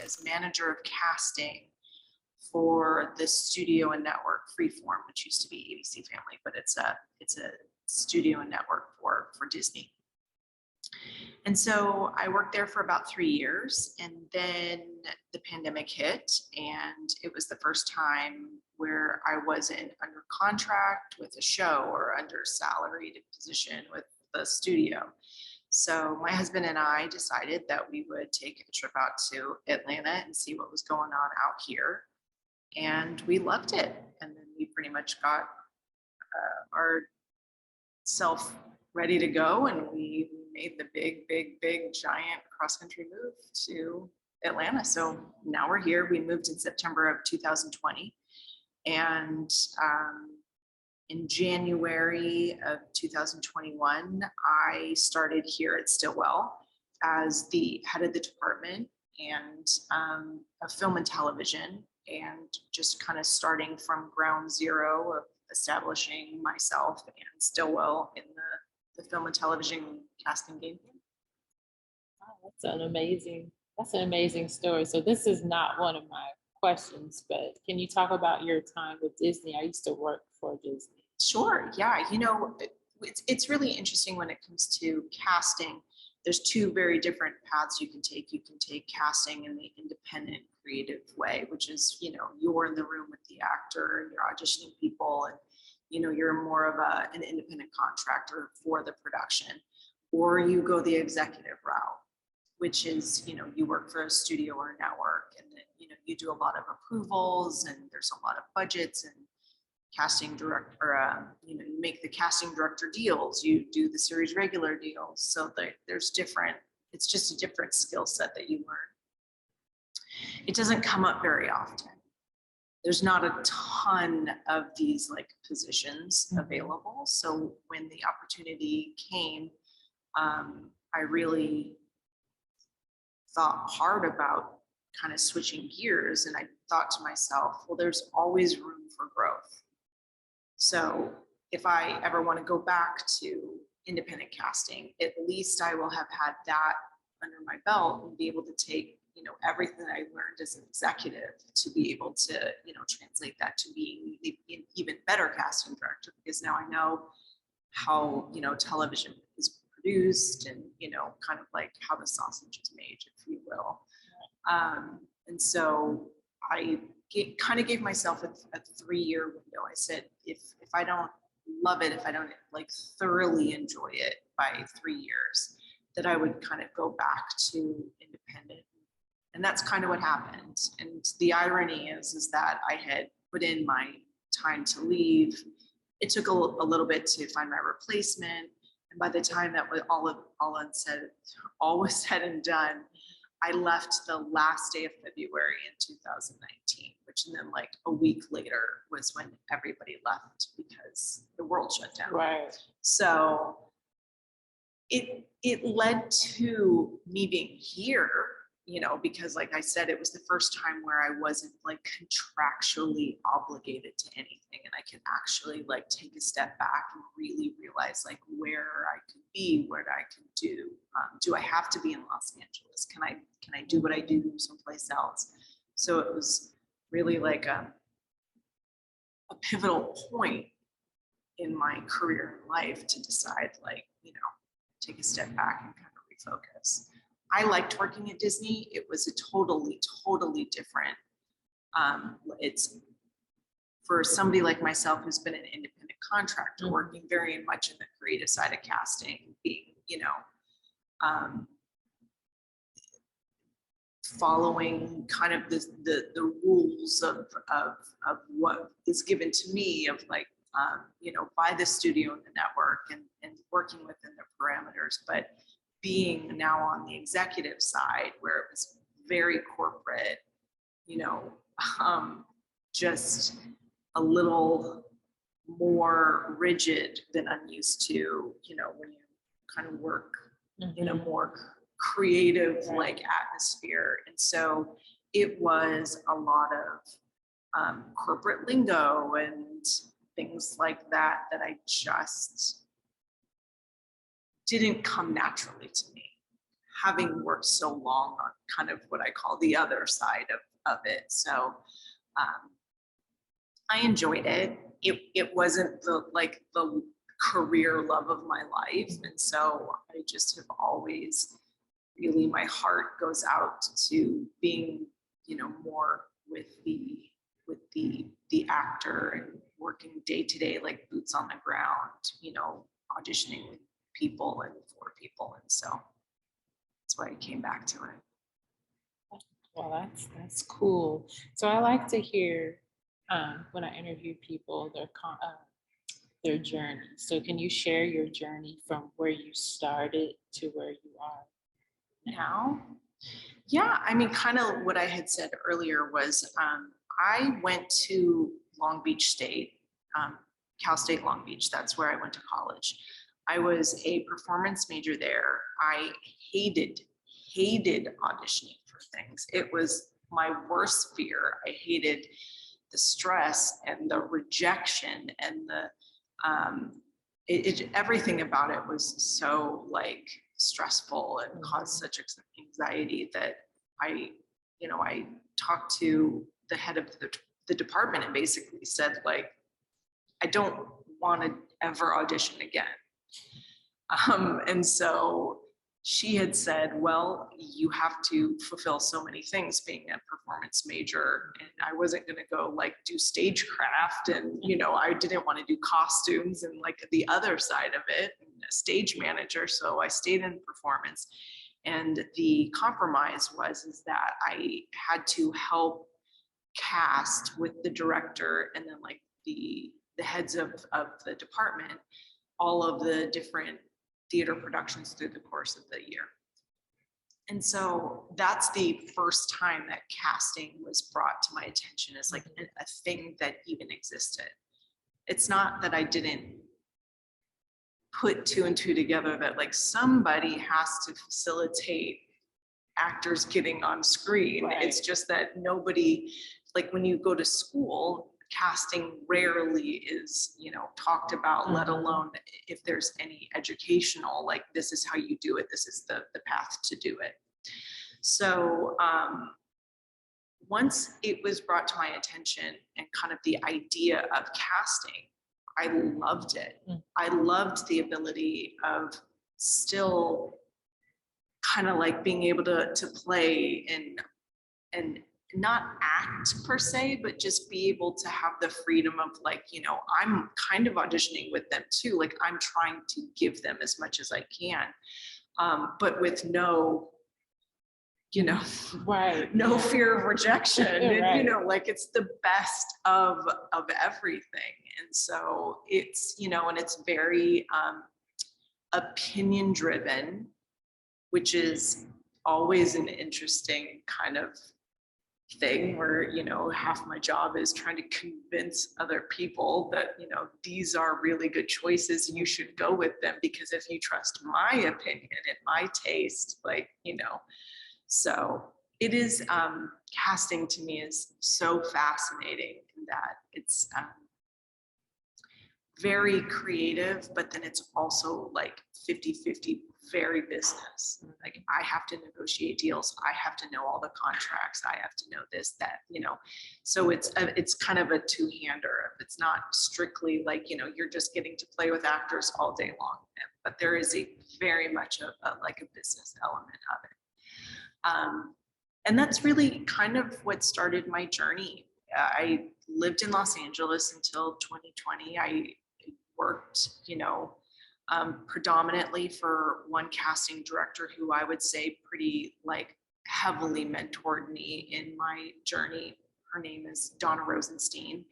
was manager of casting for the studio and network Freeform, which used to be ABC Family, but it's a studio and network for Disney. And so I worked there for about 3 years, and then the pandemic hit, and it was the first time where I wasn't under contract with a show or under salaried position with the studio. So my husband and I decided that we would take a trip out to Atlanta and see what was going on out here. And we loved it. And then we pretty much got our self ready to go, and we made the big giant cross-country move to Atlanta. So now we're here. We moved in September of 2020, and in January of 2021, I started here at Stillwell as the head of the department and of film and television, and just kind of starting from ground zero of establishing myself and Stillwell in the film and television casting game. Wow, that's an amazing story. So this is not one of my questions, but can you talk about your time with Disney? I used to work for Disney. Sure, yeah. You know, it's really interesting when it comes to casting. There's two very different paths you can take. You can take casting in the independent creative way, which is, you know, you're in the room with the actor and you're auditioning people, and, you know, you're more of an independent contractor for the production. Or you go the executive route, which is, you know, you work for a studio or a network, and then, you know, you do a lot of approvals, and there's a lot of budgets, and casting director, you know, you make the casting director deals, you do the series regular deals. So there's different, it's just a different skill set that you learn. It doesn't come up very often. There's not a ton of these like positions available. So when the opportunity came, I really thought hard about kind of switching gears, and I thought to myself, well, there's always room for growth. So if I ever want to go back to independent casting, at least I will have had that under my belt and be able to take, you know, everything that I learned as an executive to be able to, you know, translate that to being an even better casting director, because now I know how, you know, television is produced and, you know, kind of like how the sausage is made, if you will. And so I kind of gave myself a 3-year window. I said, if I don't love it, if I don't like thoroughly enjoy it by 3 years, that I would kind of go back to independent. And that's kind of what happened. And the irony is that I had put in my time to leave. It took a little bit to find my replacement. And by the time that was all was said and done, I left the last day of February in 2019, which then like a week later was when everybody left because the world shut down. Right. So it led to me being here, you know, because like I said, it was the first time where I wasn't like contractually obligated to anything, and I could actually like take a step back and really realize like where I could be, what I could do. Do I have to be in Los Angeles? Can I do what I do someplace else? So it was really like a pivotal point in my career and life to decide, like, you know, take a step back and kind of refocus. I liked working at Disney. It was a totally different, it's for somebody like myself who's been an independent contractor, working very much in the creative side of casting, being, you know, following kind of the rules of what is given to me of like, you know, by the studio and the network, and working within the parameters, but being now on the executive side where it was very corporate, you know, just a little more rigid than I'm used to, you know, when you kind of work in a more creative like atmosphere. And so it was a lot of corporate lingo and things like that I just didn't come naturally to me. having worked so long on kind of what I call the other side of it. So I enjoyed it. It wasn't the career love of my life. And so I just have always really, my heart goes out to being, more with the actor and working day to day, like boots on the ground, auditioning with people and for people. And so that's why I came back to it. Well, that's cool. So I like to hear when I interview people their journey. So can you share your journey from where you started to where you are now? Yeah, I mean, kind of what I had said earlier was I went to Long Beach State, Cal State Long Beach. That's where I went to college. I was a performance major there. I hated auditioning for things. It was my worst fear. I hated the stress and the rejection and the everything about it was so like stressful and caused such anxiety that I talked to the head of the department and basically said, like, I don't want to ever audition again. And so she had said, well, you have to fulfill so many things being a performance major. And I wasn't going to go like do stagecraft. And, I didn't want to do costumes and like the other side of it, and a stage manager. So I stayed in performance. And the compromise is that I had to help cast with the director and then like the heads of the department, all of the different theater productions through the course of the year. And so that's the first time that casting was brought to my attention as like a thing that even existed. It's not that I didn't put two and two together that like somebody has to facilitate actors getting on screen. Right. It's just that nobody, like when you go to school, casting rarely is, talked about, let alone if there's any educational, like this is how you do it, this is the path to do it. So once it was brought to my attention and kind of the idea of casting, I loved it. I loved the ability of still kind of like being able to play and not act per se, but just be able to have the freedom of like, I'm kind of auditioning with them too. Like I'm trying to give them as much as I can, but with no, right. No fear of rejection. Right. And, like it's the best of everything. And so it's, and it's very opinion driven, which is always an interesting kind of thing where, half my job is trying to convince other people that, these are really good choices. You should go with them because if you trust my opinion and my taste, like, so it is, casting to me is so fascinating in that it's very creative, but then it's also like 50-50, very business. Like I have to negotiate deals. I have to know all the contracts. I have to know this, that, so it's kind of a two-hander. It's not strictly like, you're just getting to play with actors all day long, but there is a very much like a business element of it. And that's really kind of what started my journey. I lived in Los Angeles until 2020. I worked, predominantly for one casting director who I would say pretty like heavily mentored me in my journey. Her name is Donna Rosenstein.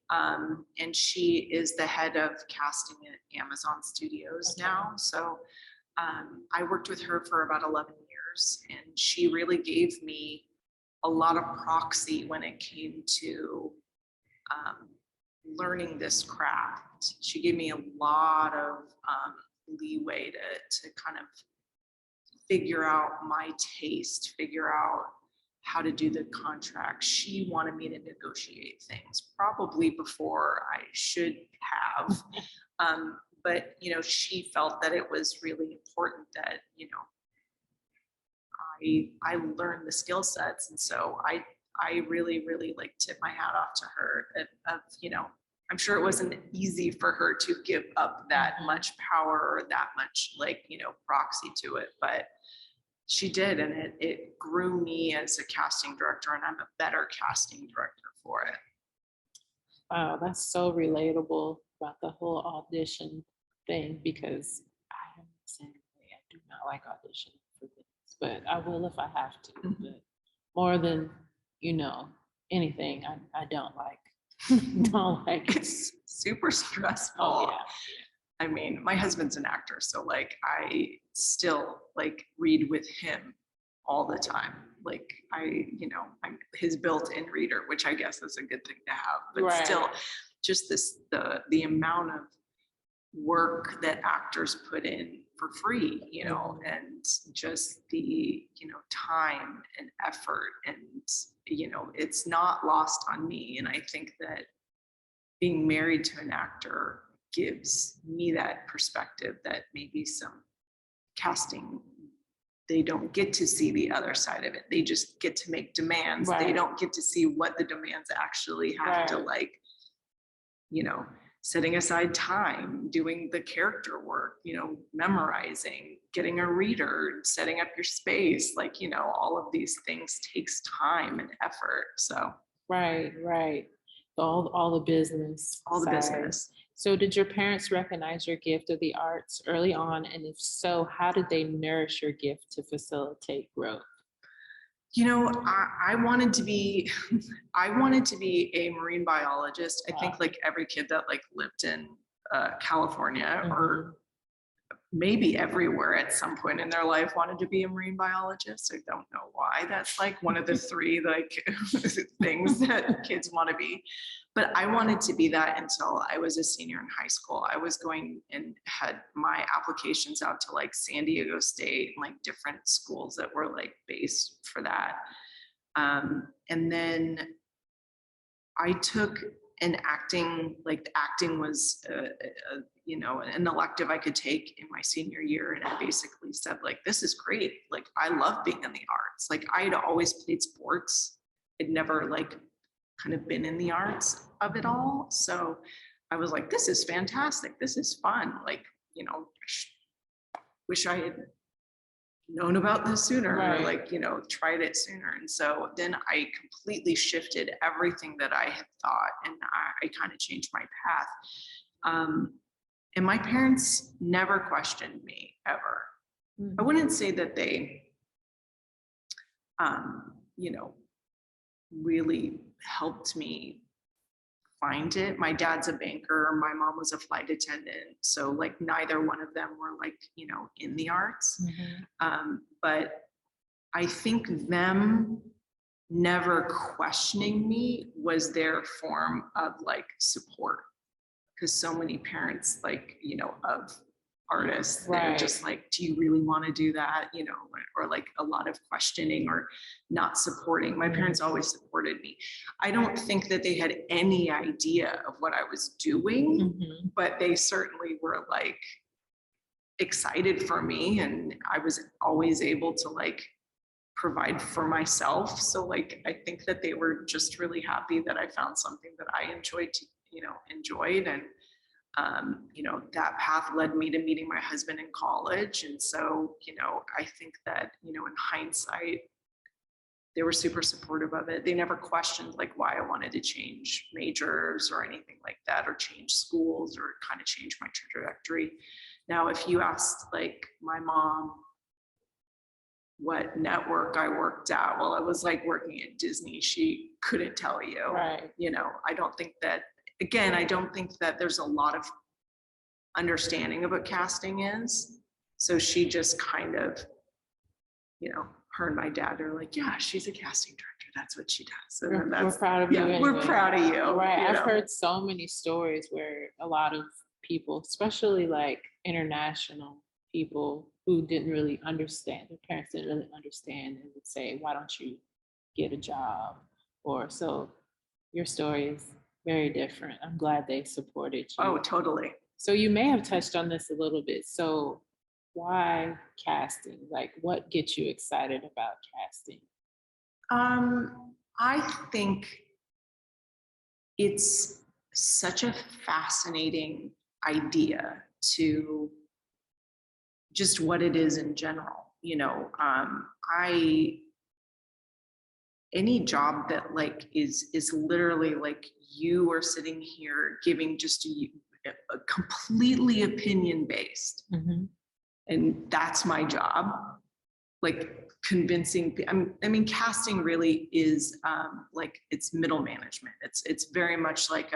And she is the head of casting at Amazon Studios now. So I worked with her for about 11 years, and she really gave me a lot of proxy when it came to learning this craft. She gave me a lot of leeway to kind of figure out my taste, figure out how to do the contract. She wanted me to negotiate things probably before I should have. But, she felt that it was really important that, I learned the skill sets. And so I really, really like tip my hat off to her of, you know, I'm sure it wasn't easy for her to give up that much power or that much like, you know, proxy to it, but she did. And it grew me as a casting director, and I'm a better casting director for it. Wow, that's so relatable about the whole audition thing, because I am the same way. I do not like auditioning for things, but I will if I have to. Mhm. But more than, you know, anything, I don't like. Don't like it. It's super stressful. Oh yeah. I mean, my husband's an actor, so like I still like read with him all the time. Like I'm his built-in reader, which I guess is a good thing to have, but Right. still just the amount of work that actors put in for free, you know, and just the, you know, time and effort, and, you know, it's not lost on me. And I think that being married to an actor gives me that perspective that maybe some casting, they don't get to see the other side of it. They just get to make demands. Right. They don't get to see what the demands actually have to, like, you know, setting aside time, doing the character work, you know, memorizing, getting a reader, setting up your space, like, you know, all of these things takes time and effort. So Right. All the business. all the side. business. So did your parents recognize your gift of the arts early on? And if so, how did they nourish your gift to facilitate growth? You know, I wanted to be, I wanted to be a marine biologist. I think like every kid that like lived in California or maybe everywhere at some point in their life wanted to be a marine biologist. I don't know why. That's like one of the three like things that kids want to be. But I wanted to be that until I was a senior in high school. I was going and had my applications out to like San Diego State and like different schools that were like based for that. And then I took an acting, like acting was, you know, an elective I could take in my senior year. And I basically said like, this is great. Like, I love being in the arts. Like I had always played sports. I'd never like kind of been in the arts of it all. So I was like, this is fantastic. This is fun. Like, you know, wish I had known about this sooner, or like, you know, tried it sooner. And so then I completely shifted everything that I had thought, and I kind of changed my path. And my parents never questioned me ever. I wouldn't say that they, you know, really helped me find it. My dad's a banker, my mom was a flight attendant. So like neither one of them were like, you know, in the arts. But I think them never questioning me was their form of like support. Because so many parents, like, you know, of artists, they're just like, do you really want to do that? You know, or like a lot of questioning or not supporting. My parents always supported me. I don't think that they had any idea of what I was doing, but they certainly were like excited for me. And I was always able to like provide for myself. So like, I think that they were just really happy that I found something that I enjoyed, and you know, that path led me to meeting my husband in college. And so, you know, I think that, you know, in hindsight, they were super supportive of it. They never questioned like why I wanted to change majors or anything like that, or change schools, or kind of change my trajectory. Now, if you asked like my mom what network I worked at, well, I was like working at Disney, she couldn't tell you. You know, I don't think that, again, I don't think that there's a lot of understanding of what casting is. So she just kind of, you know, her and my dad are like, yeah, she's a casting director. That's what she does. And we're proud of you. Yeah, we're proud of you. Right. You I've know? heard so many stories where a lot of people, especially like international people who didn't really understand, their parents didn't really understand, and would say, why don't you get a job? Or so your story is very different. I'm glad they supported you. Oh, totally. So you may have touched on this a little bit. So why casting? Like, what gets you excited about casting? I think it's such a fascinating idea to just what it is in general. I any job that like is literally like you are sitting here giving just a completely opinion based, Mhm. and that's my job. Like convincing, I mean, casting really is like it's middle management. It's very much like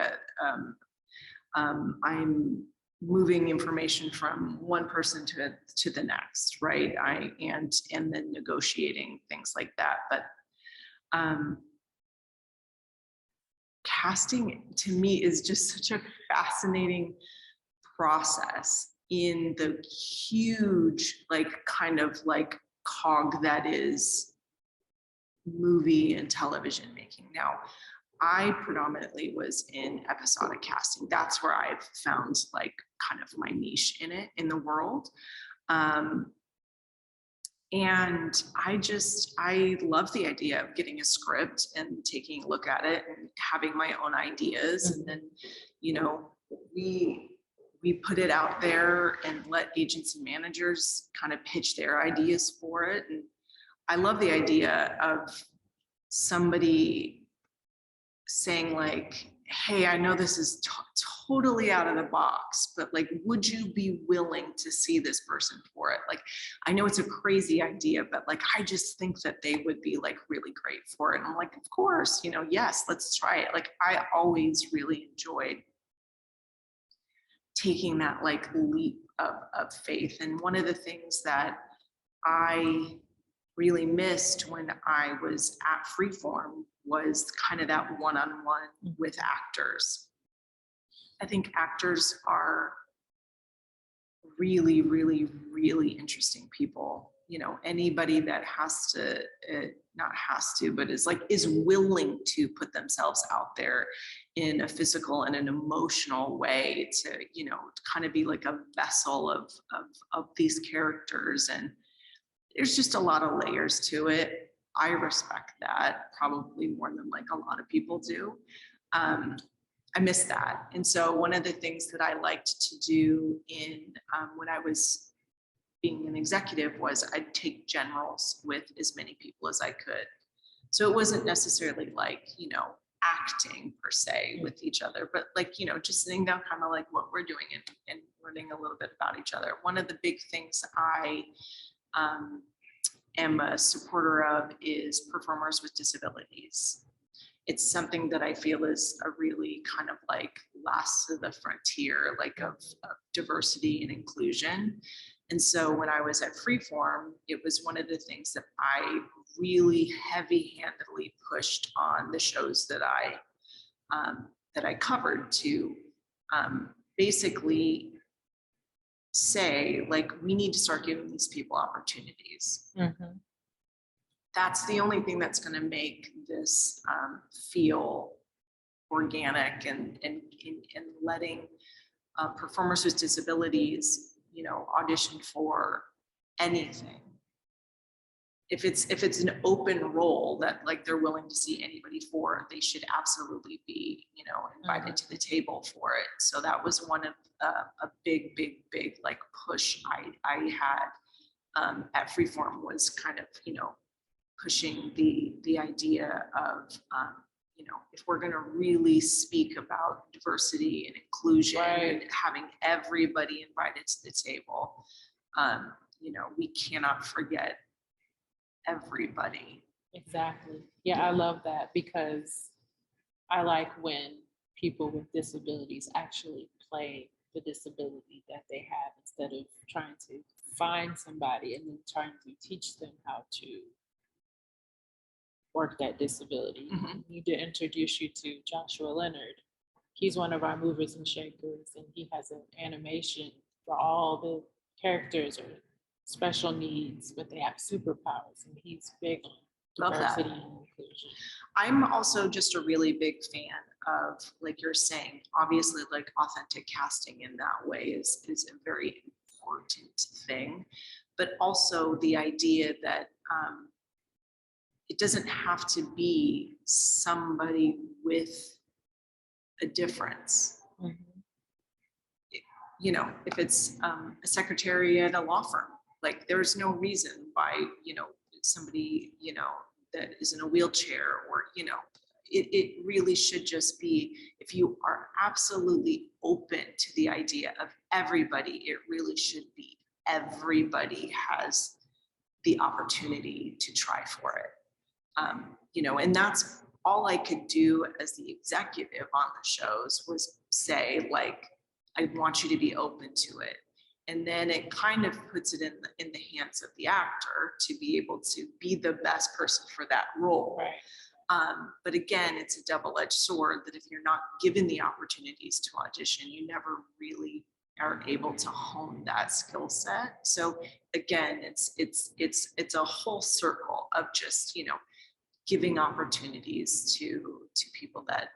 I'm moving information from one person to the next, right? And then negotiating things like that. But um, casting to me is just such a fascinating process in the huge, like kind of like cog that is movie and television making. Now, I predominantly was in episodic casting. That's where I've found like kind of my niche in it in the world. Um, and I love the idea of getting a script and taking a look at it and having my own ideas. And then, you know, we put it out there and let agents and managers kind of pitch their ideas for it. And I love the idea of somebody saying like, hey, I know this is totally out of the box, but like, would you be willing to see this person for it? Like, I know it's a crazy idea, but like, I just think that they would be like really great for it. And I'm like, of course, yes, let's try it. Like, I always really enjoyed taking that like leap of faith. And one of the things that I really missed when I was at Freeform was kind of that one-on-one with actors. I think actors are really, really, really interesting people. Anybody that has to, not has to, but is willing to put themselves out there in a physical and an emotional way to, kind of be like a vessel of these characters. And there's just a lot of layers to it. I respect that probably more than like a lot of people do. I miss that. And so one of the things that I liked to do when I was being an executive was I'd take generals with as many people as I could. So it wasn't necessarily like, acting per se with each other, but like, just sitting down kind of like what we're doing and learning a little bit about each other. One of the big things I am a supporter of is performers with disabilities. It's something that I feel is a really kind of like last of the frontier, like of diversity and inclusion. And so when I was at Freeform, it was one of the things that I really heavy-handedly pushed on the shows that I covered to basically say, like, we need to start giving these people opportunities. Mm-hmm. That's the only thing that's going to make this feel organic and letting performers with disabilities, audition for anything. If it's an open role that like they're willing to see anybody for, they should absolutely be, invited to the table for it. So that was one of a big like push I had at Freeform, was kind of, pushing the idea of, if we're going to really speak about diversity and inclusion, Right, and having everybody invited to the table, we cannot forget everybody. exactly. Yeah, I love that because I like when people with disabilities actually play the disability that they have instead of trying to find somebody and then trying to teach them how to work that disability. Mhm. We need to introduce you to Joshua Leonard. He's one of our movers and shakers, and he has an animation for all the characters or special needs, but they have superpowers, and he's big on Love that. diversity and inclusion. I'm also just a really big fan of, like you're saying, obviously like authentic casting in that way is a very important thing, but also the idea that it doesn't have to be somebody with a difference. You know, if it's a secretary at a law firm, like there's no reason why, you know, somebody, you know, that is in a wheelchair or, you know, it really should just be, if you are absolutely open to the idea of everybody, it really should be everybody has the opportunity to try for it. You know, and that's all I could do as the executive on the shows was say, like, I want you to be open to it. And then it kind of puts it in the hands of the actor to be able to be the best person for that role. Right. But again, it's a double-edged sword that if you're not given the opportunities to audition, you never really are able to hone that skill set. So again, it's a whole circle of just, you know, giving opportunities to people that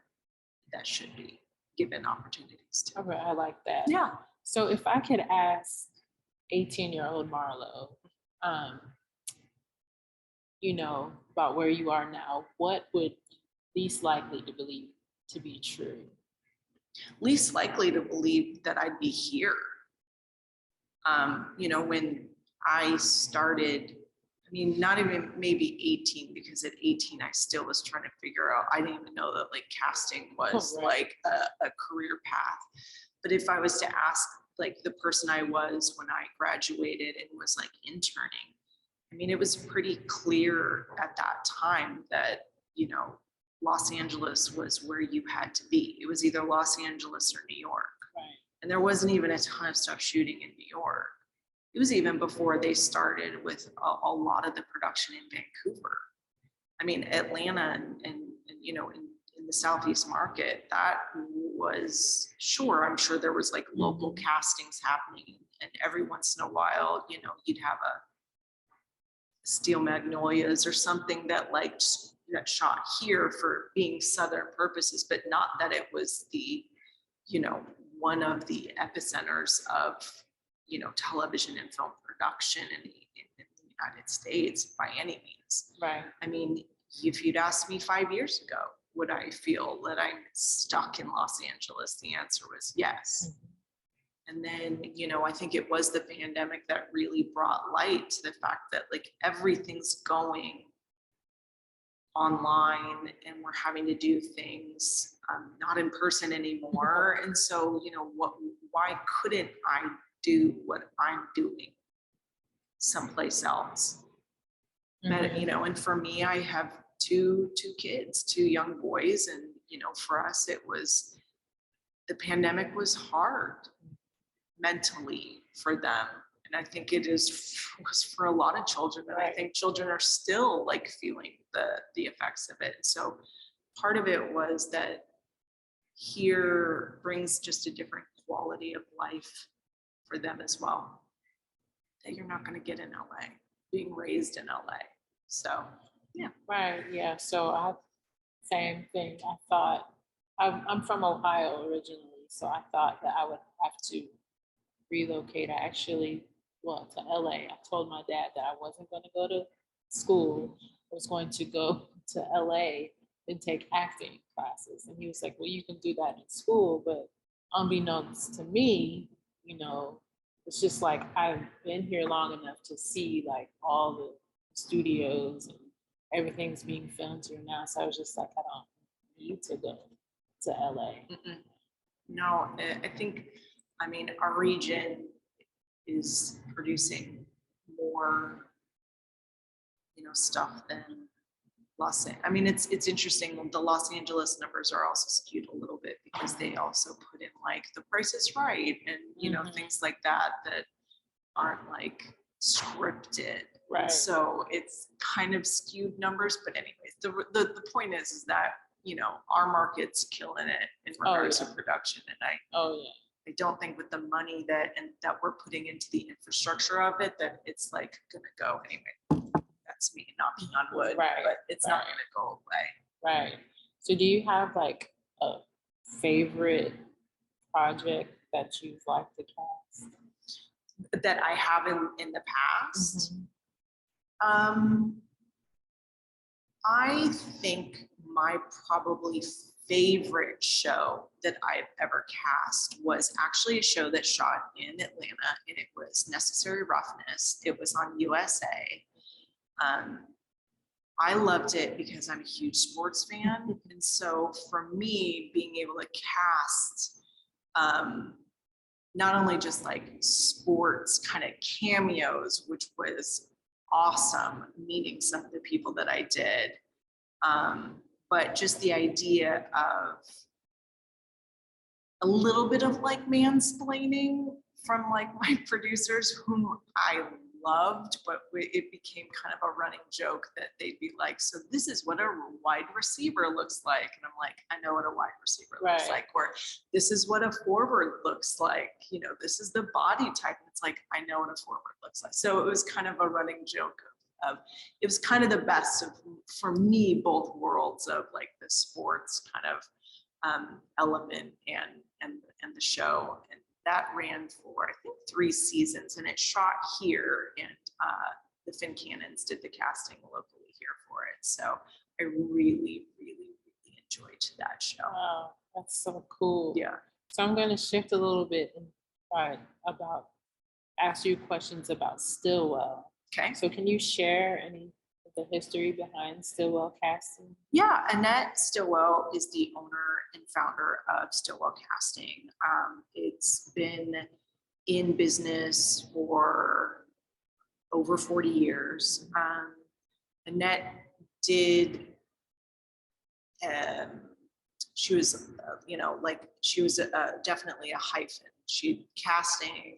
should be given opportunities to. Okay, I like that. Yeah. So if I could ask 18-year-old Marlo, you know, about where you are now, what would least likely to believe to be true? Least likely to believe that I'd be here. You know, when I started, I mean, not even maybe 18, because at 18, I still was trying to figure out, I didn't even know that like casting was like a career path. But if I was to ask like the person I was when I graduated and was like interning, I mean, it was pretty clear at that time that, you know, Los Angeles was where you had to be. It was either Los Angeles or New York. Right. And there wasn't even a ton of stuff shooting in New York. It was even before they started with a lot of the production in Vancouver. I mean, Atlanta and you know, in the Southeast market, that was, sure, I'm sure there was like local castings happening. And every once in a while, you know, you'd have a Steel Magnolias or something that like that shot here for being Southern purposes, but not that it was the, you know, one of the epicenters of, you know, television and film production in the United States by any means. Right. I mean, if you'd asked me 5 years ago, would I feel that I'm stuck in Los Angeles? The answer was yes. And then, you know, I think it was the pandemic that really brought light to the fact that like everything's going online and we're having to do things not in person anymore. And so, you know, why couldn't I do what I'm doing someplace else? But, you know, and for me, I have two kids, two young boys. And, you know, for us, it was, the pandemic was hard mentally for them. And I think it was for a lot of children. And I think children are still like feeling the effects of it. So part of it was that here brings just a different quality of life for them as well, that you're not going to get in LA, being raised in LA. So, yeah. Right. Yeah. So same thing. I thought, I'm from Ohio originally, so I thought that I would have to relocate. I actually, well, to LA. I told my dad that I wasn't going to go to school. I was going to go to LA and take acting classes. And he was like, well, you can do that in school. But unbeknownst to me, you know, it's just like I've been here long enough to see like all the studios and everything's being filmed here now. So I was just like, I don't need to go to LA. No, I think, I mean, our region is producing more, you know, stuff than Los Angeles. I mean, it's interesting. The Los Angeles numbers are also skewed a little bit because they also put in like The Price is Right and, you know, things like that aren't like scripted. Right. So it's kind of skewed numbers. But anyways, the point is that, you know, our market's killing it in regards to production. And I don't think with the money that we're putting into the infrastructure of it, that it's like gonna go anyway. That's me knocking on wood, but it's not gonna go away. Right. So do you have like a favorite project that you've liked to cast? that I have in the past. Mhm. I think my probably favorite show that I've ever cast was actually a show that shot in Atlanta, and it was Necessary Roughness. It was on USA. I loved it because I'm a huge sports fan. And so for me, being able to cast not only just like sports kind of cameos, which was awesome, meeting some of the people that I did, but just the idea of a little bit of like mansplaining from like my producers, whom I loved, but it became kind of a running joke that they'd be like, so this is what a wide receiver looks like. And I'm like, I know what a wide receiver looks Right. like, or this is what a forward looks like. You know, this is the body type. It's like, I know what a forward looks like. So it was kind of a running joke of it was kind of the best of, for me, both worlds of like the sports kind of element and the show. And that ran for, I think, 3 seasons, and it shot here, and the Finn Cannons did the casting locally here for it. So I really, really, really enjoyed that show. Wow, that's so cool. Yeah. So I'm going to shift a little bit and ask you questions about Stillwell. Okay. So can you share any of the history behind Stillwell Casting? Yeah, Annette Stillwell is the owner and founder of Stillwell Casting. It's been in business for over 40 years. Annette did, she was, she was definitely a hyphen. She casting,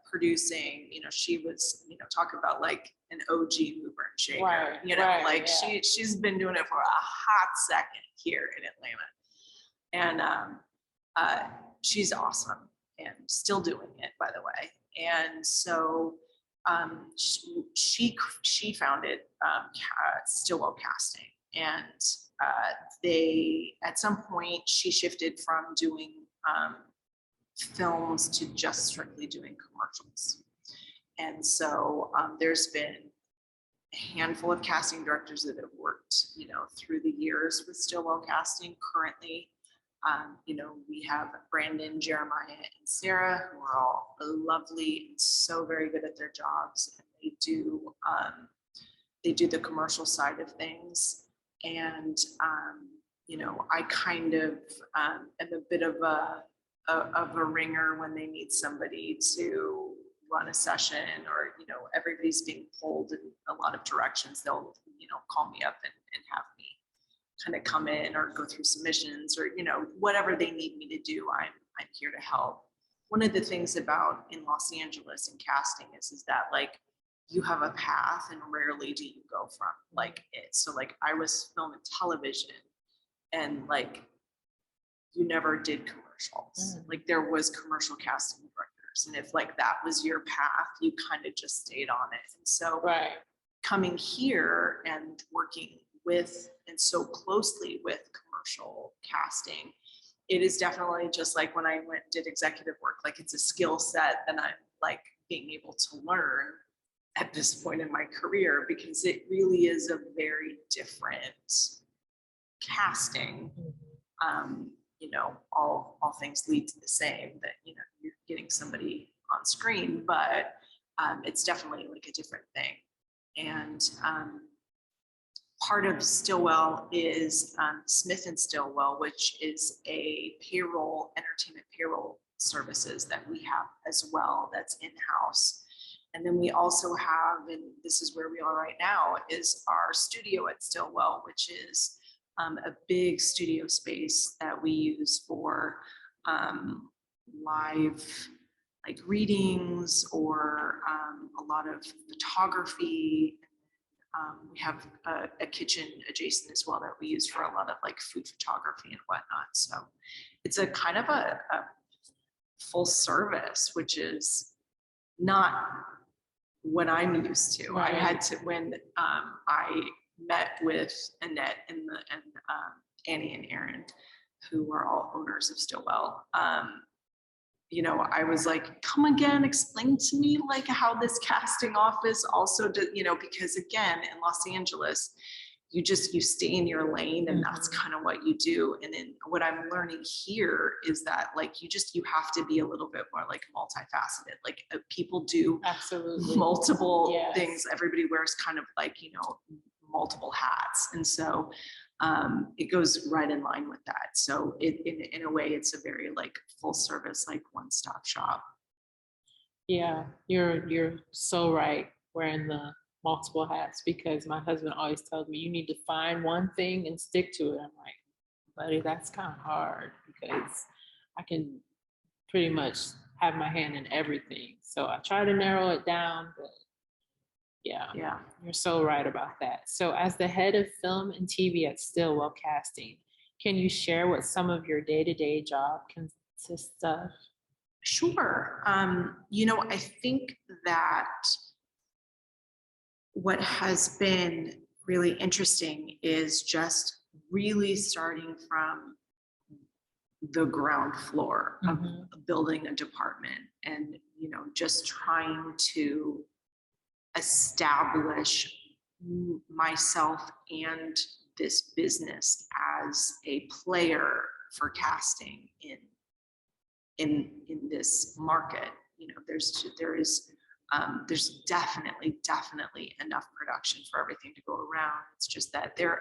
producing, she was, talk about like an OG mover and shaker, Right, yeah. she's been doing it for a hot second here in Atlanta. And she's awesome and still doing it, by the way. And so she founded Stillwell Casting, and they, at some point, she shifted from doing films to just strictly doing commercials. And so there's been a handful of casting directors that have worked, through the years with Stillwell Casting. Currently, we have Brandon, Jeremiah, and Sarah, who are all lovely and so very good at their jobs. And they do the commercial side of things. And I kind of am a bit of a ringer when they need somebody to run a session, or everybody's being pulled in a lot of directions. They'll call me up and have me kind of come in or go through submissions, or whatever they need me to do. I'm here to help. One of the things about in Los Angeles and casting is that like you have a path, and rarely do you go from like it. So like I was film and television, and like you never did commercials. Like there was commercial casting directors, and if like that was your path, you kind of just stayed on it. And so coming here and working with and so closely with commercial casting, it is definitely just like when I went did executive work, like it's a skill set that I'm like being able to learn at this point in my career, because it really is a very different casting. All things lead to the same, that you're getting somebody on screen, but it's definitely like a different thing. And part of Stillwell is Smith and Stillwell, which is a entertainment payroll services that we have as well, that's in-house. And then we also have, and this is where we are right now, is our studio at Stillwell, which is a big studio space that we use for live like readings, or a lot of photography. We have a kitchen adjacent as well that we use for a lot of like food photography and whatnot. So it's a kind of a full service, which is not what I'm used to. I had to, when I met with Annette and Annie and Aaron, who are all owners of Stillwell, I was like, come again, explain to me like how this casting office also does, because again, in Los Angeles, you stay in your lane and that's kind of what you do. And then what I'm learning here is that like, you have to be a little bit more like multifaceted. Like people do Absolutely multiple things. Everybody wears kind of like, multiple hats. And so it goes right in line with that. So in a way, it's a very like full service, like one-stop shop. Yeah, you're so right. Wearing the multiple hats, because my husband always tells me you need to find one thing and stick to it. I'm like, buddy, that's kind of hard because I can pretty much have my hand in everything. So I try to narrow it down, but yeah, you're so right about that. So as the head of film and TV at Stillwell Casting, can you share what some of your day-to-day job consists of? Sure. I think that what has been really interesting is just really starting from the ground floor of building a department and, just trying to establish myself and this business as a player for casting in this market. There's definitely enough production for everything to go around. It's just that there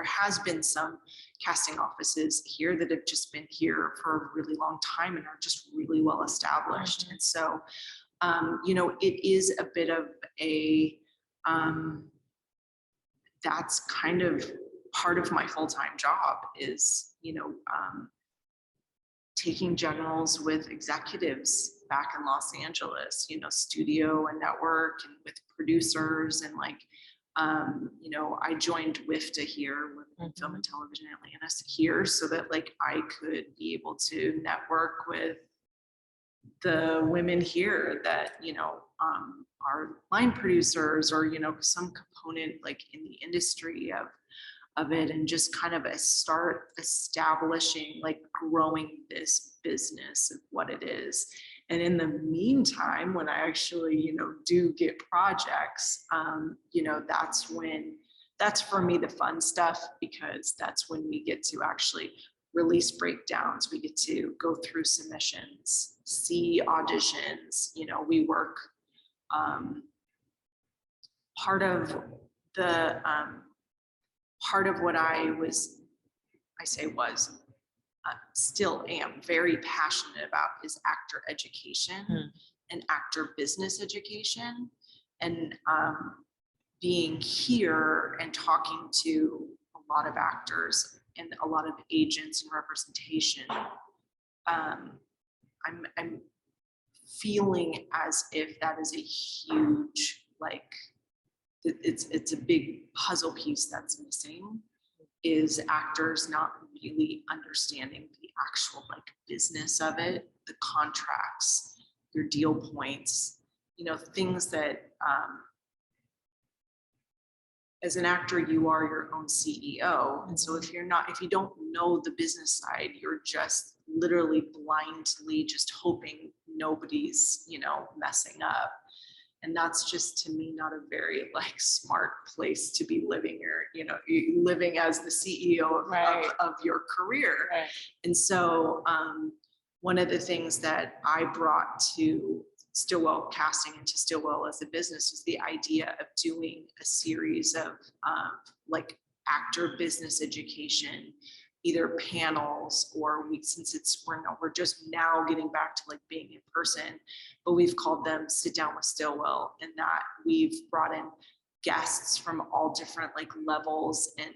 has been some casting offices here that have just been here for a really long time and are just really well established. And so, it is a bit of a, that's kind of part of my full-time job is, taking generals with executives back in Los Angeles, studio and network and with producers and like, I joined WIFTA here, Women in Film and Television Atlanta here, so that like I could be able to network with the women here that, are line producers or, some component like in the industry of it, and just kind of start establishing, like growing this business of what it is. And in the meantime, when I actually, do get projects, that's for me the fun stuff, because that's when we get to actually release breakdowns. We get to go through submissions, see auditions, we work, part of what still am very passionate about is actor education and actor business education. And being here and talking to a lot of actors and a lot of agents and representation, I'm feeling as if that is a huge, like, it's a big puzzle piece that's missing, is actors not really understanding the actual like business of it, the contracts, your deal points, things that as an actor, you are your own CEO. And so if you don't know the business side, you're just literally blindly just hoping nobody's, messing up. And that's just, to me, not a very like smart place to be living living as the CEO of your career. Right. And so one of the things that I brought to Stillwell Casting and to Stillwell as a business was the idea of doing a series of like actor business education, either panels or we're just now getting back to like being in person, but we've called them Sit Down with Stillwell, and that we've brought in guests from all different like levels and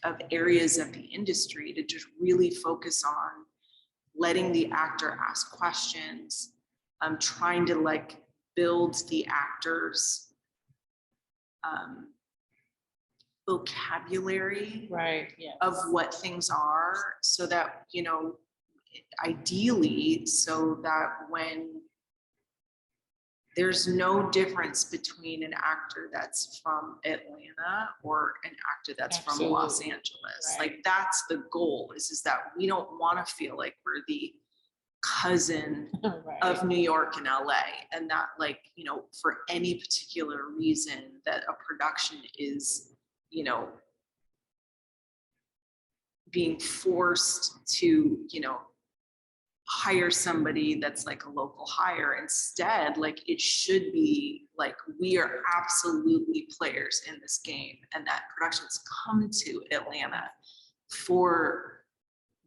of areas of the industry to just really focus on letting the actor ask questions, trying to like build the actors vocabulary of what things are, so that, ideally, so that when there's no difference between an actor that's from Atlanta or an actor that's from Los Angeles. Like that's the goal, is that we don't want to feel like we're the cousin Right. of New York and LA, and that, like, you know, for any particular reason that a production is, you know, being forced to, you know, hire somebody that's like a local hire. Instead, like, it should be like, we are absolutely players in this game, and that productions come to Atlanta for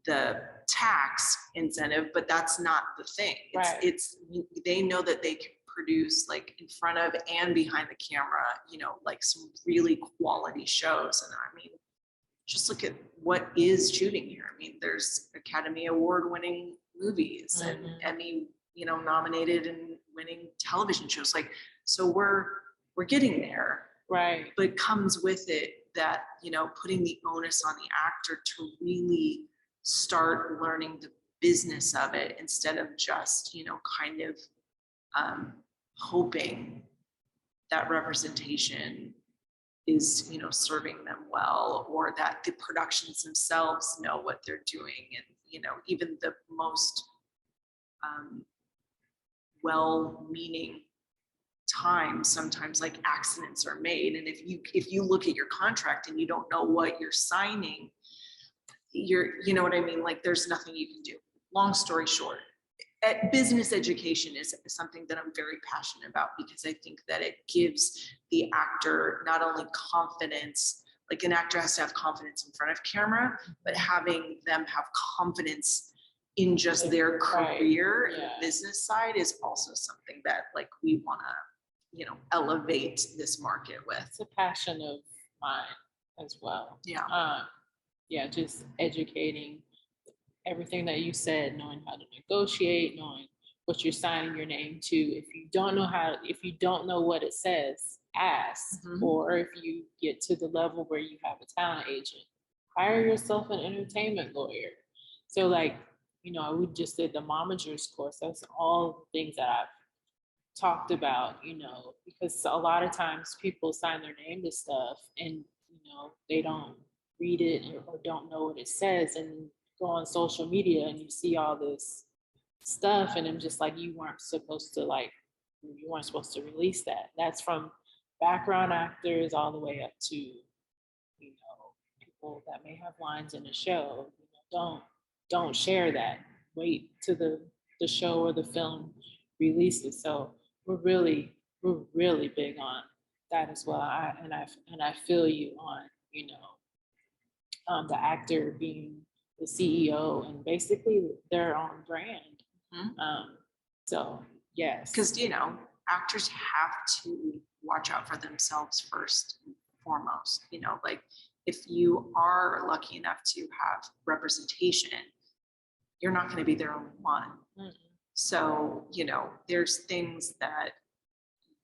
the tax incentive, but that's not the thing. Right. It's they know that they can produce, like, in front of and behind the camera, you know, like some really quality shows. And I mean, just look at what is shooting here. I mean, there's Academy Award winning movies and Emmy, you know, nominated and winning television shows. Like, so we're getting there. Right. But it comes with it that, you know, putting the onus on the actor to really start learning the business of it, instead of just, you know, kind of hoping that representation is, you know, serving them well, or that the productions themselves know what they're doing. And, you know, even the most well-meaning times, sometimes, like, accidents are made. And if you look at your contract and you don't know what you're signing, you know what I mean? Like, there's nothing you can do. Long story short, business education is something that I'm very passionate about, because I think that it gives the actor not only confidence, like, an actor has to have confidence in front of camera, but having them have confidence in just their career and the business side is also something that, like, we want to, you know, elevate this market with. It's a passion of mine as well. Yeah. Yeah, just educating everything that you said, knowing how to negotiate, knowing what you're signing your name to. If you don't know what it says, ask. Or if you get to the level where you have a talent agent, hire yourself an entertainment lawyer. So, like, you know, we just did the Momagers course. That's all the things that I've talked about, you know, because a lot of times people sign their name to stuff and, you know, they don't read it or don't know what it says, and go on social media and you see all this stuff, and I'm just like, you weren't supposed to release that. That's from background actors all the way up to, you know, people that may have lines in a show. You know, don't share that. Wait till the show or the film releases. So we're really big on that as well. I feel you on, you know, the actor being the CEO and basically their own brand. So yes, because, you know, actors have to watch out for themselves first and foremost. You know, like, if you are lucky enough to have representation, you're not going to be the only one. So, you know, there's things that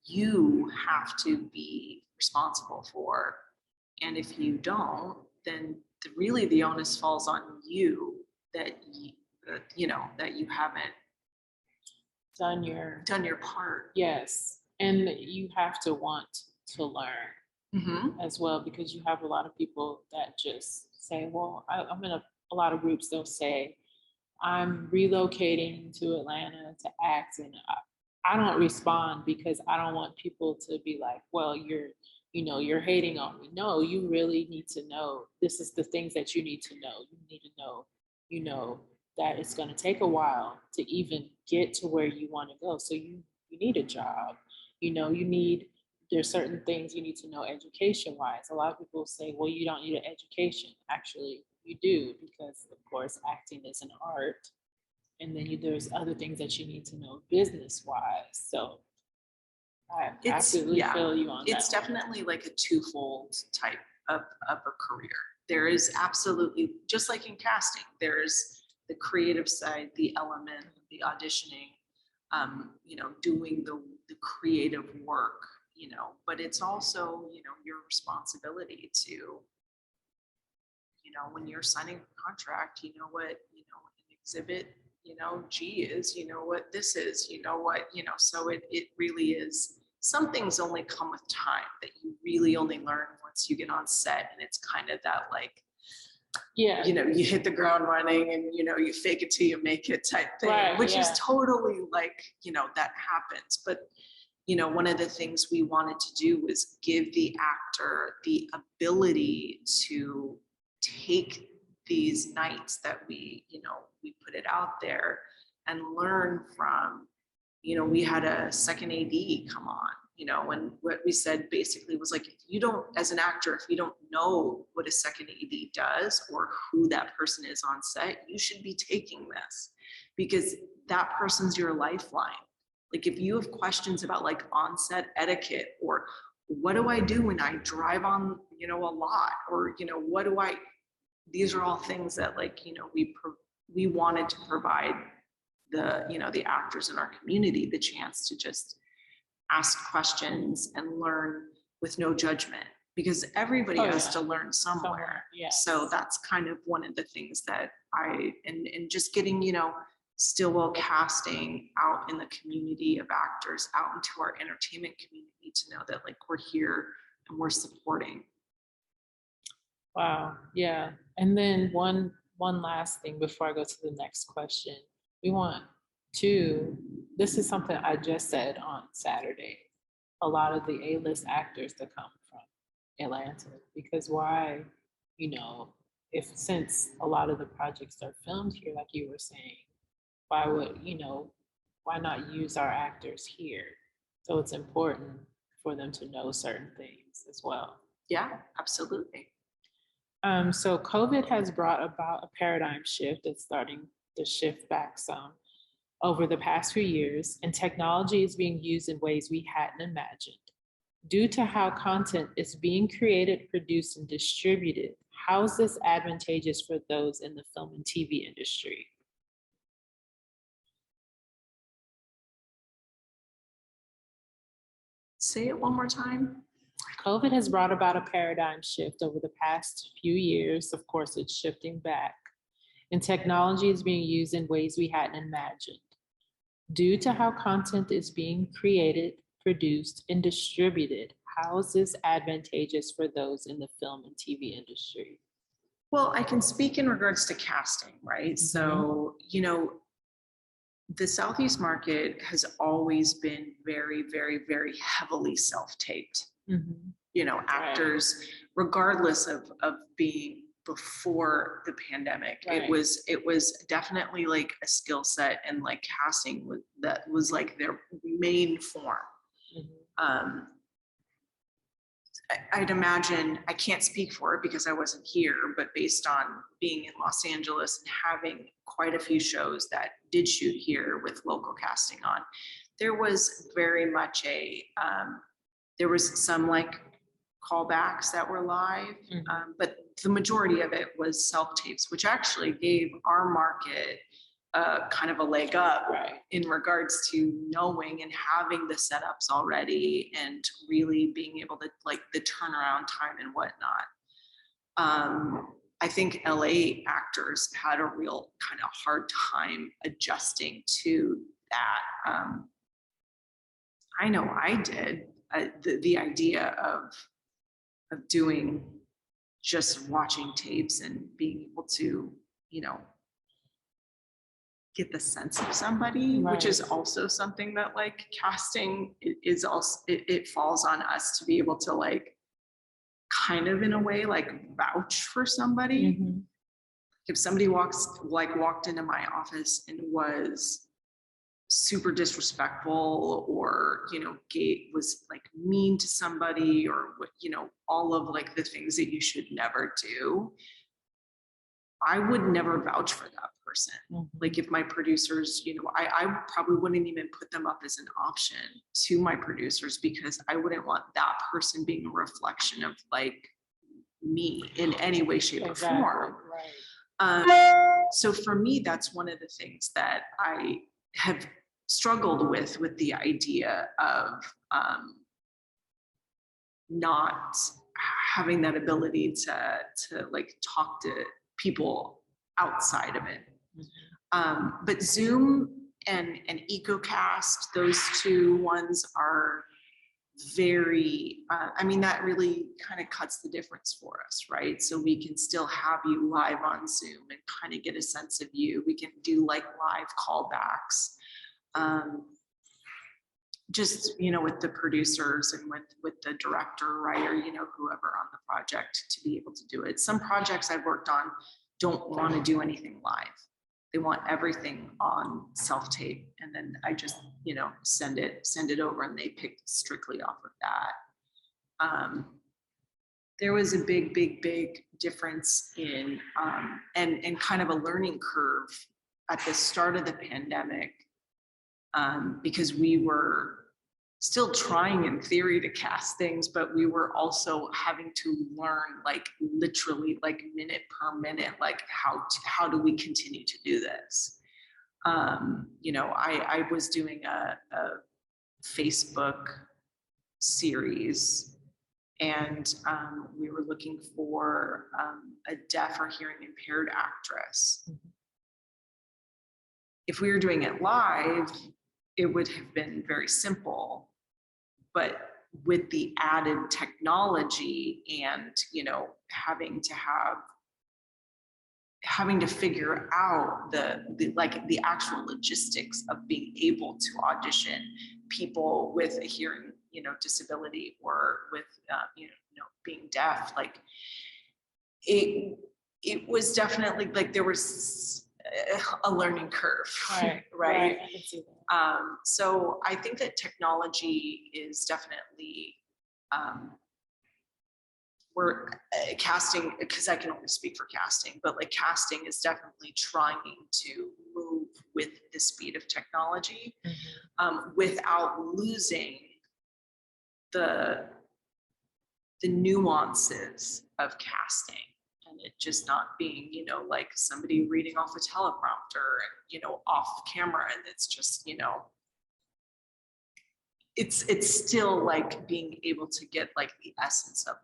you have to be responsible for, and if you don't, then really the onus falls on you, that you know, that you haven't done your part. Yes, and you have to want to learn as well, because you have a lot of people that just say, well, I'm in a lot of groups, they'll say, I'm relocating to Atlanta to act, and I don't respond because I don't want people to be like, well, you're hating on me. No, you really need to know, this is the things that you need to know. You need to know, you know, that it's going to take a while to even get to where you want to go. So you need a job, you know, there's certain things you need to know education wise. A lot of people say, well, you don't need an education. Actually, you do, because of course, acting is an art. And then there's other things that you need to know business wise. So I absolutely feel you on that. It's definitely like a twofold type of a career. There is absolutely, just like in casting, there's the creative side, the element, the auditioning, you know, doing the creative work, you know, but it's also, you know, your responsibility to, you know, when you're signing a contract, you know what, you know, an exhibit, you know, G is, you know what this is, you know what, you know, so it really is, some things only come with time that you really only learn once you get on set. And it's kind of that, like, Yeah. you hit the ground running and, you fake it till you make it type thing, Right, which is yeah. totally like, that happens. But, one of the things we wanted to do was give the actor the ability to take these nights that we put it out there and learn from, we had a second AD come on, and what we said basically was like, if you don't, as an actor, if you don't know what a second AD does or who that person is on set, you should be taking this, because that person's your lifeline. Like if you have questions about like on-set etiquette, or what do I do when I drive on, a lot, or, these are all things that like, we wanted to provide the actors in our community the chance to just ask questions and learn with no judgment, because everybody has to learn somewhere. Yes. So that's kind of one of the things that and just getting, Stillwell Casting out in the community of actors, out into our entertainment community, to know that like we're here and we're supporting. Wow. Yeah. And then one last thing before I go to the next question. We want to, this is something I just said on Saturday, a lot of the A-list actors that come from Atlanta, because why, if since a lot of the projects are filmed here, like you were saying, why would, why not use our actors here? So it's important for them to know certain things as well. Yeah, absolutely. So COVID has brought about a paradigm shift that's starting to shift back some over the past few years, and technology is being used in ways we hadn't imagined. Due to how content is being created, produced, and distributed, how is this advantageous for those in the film and TV industry? Say it one more time. COVID has brought about a paradigm shift over the past few years. Of course, it's shifting back, and technology is being used in ways we hadn't imagined. Due to how content is being created, produced, and distributed, how is this advantageous for those in the film and TV industry? Well, I can speak in regards to casting, right? Mm-hmm. So, the Southeast market has always been very, very, very heavily self-taped. Mm-hmm. Actors, regardless of being before the pandemic, right. It was definitely like a skill set, and like casting that was like their main form. Mm-hmm. I'd imagine, I can't speak for it because I wasn't here, but based on being in Los Angeles and having quite a few shows that did shoot here with local casting on, there was very much there was some like callbacks that were live, mm-hmm. But the majority of it was self-tapes, which actually gave our market kind of a leg up, right, in regards to knowing and having the setups already and really being able to like the turnaround time and whatnot. I think LA actors had a real kind of hard time adjusting to that. I know I did. The idea of doing just watching tapes and being able to, get the sense of somebody, right, which is also something that like casting is also, it falls on us to be able to like kind of in a way like vouch for somebody. Mm-hmm. If somebody walked into my office and was super disrespectful, or was like mean to somebody, or all of like the things that you should never do, I would never vouch for that person. Mm-hmm. Like if my producers, I probably wouldn't even put them up as an option to my producers, because I wouldn't want that person being a reflection of like me in any way, shape, exactly, or form. Right. So for me, that's one of the things that I have struggled with the idea of not having that ability to like talk to people outside of it. Mm-hmm. But Zoom and EcoCast, those two ones are very, I mean, that really kind of cuts the difference for us, right? So we can still have you live on Zoom and kind of get a sense of you. We can do like live callbacks. Just, you know, with the producers and with the director, writer, you know, whoever on the project to be able to do it. Some projects I've worked on don't want to do anything live. They want everything on self-tape, and then I just, you know, send it over, and they pick strictly off of that. There was a big difference in and kind of a learning curve at the start of the pandemic, because we were still trying in theory to cast things, but we were also having to learn, like literally like minute per minute, like how do we continue to do this? You know, I was doing a Facebook series, and we were looking for a deaf or hearing impaired actress. If we were doing it live, it would have been very simple, but with the added technology and, you know, having to figure out the actual logistics of being able to audition people with a hearing, you know, disability, or with you know, being deaf, like it was definitely like there was a learning curve, right? I can see that. So I think that technology is definitely, we're casting, because I can only speak for casting, but like casting is definitely trying to move with the speed of technology, without losing the nuances of casting. And it just not being, you know, like somebody reading off a teleprompter and, you know, off camera, and it's just, you know, it's still like being able to get like the essence of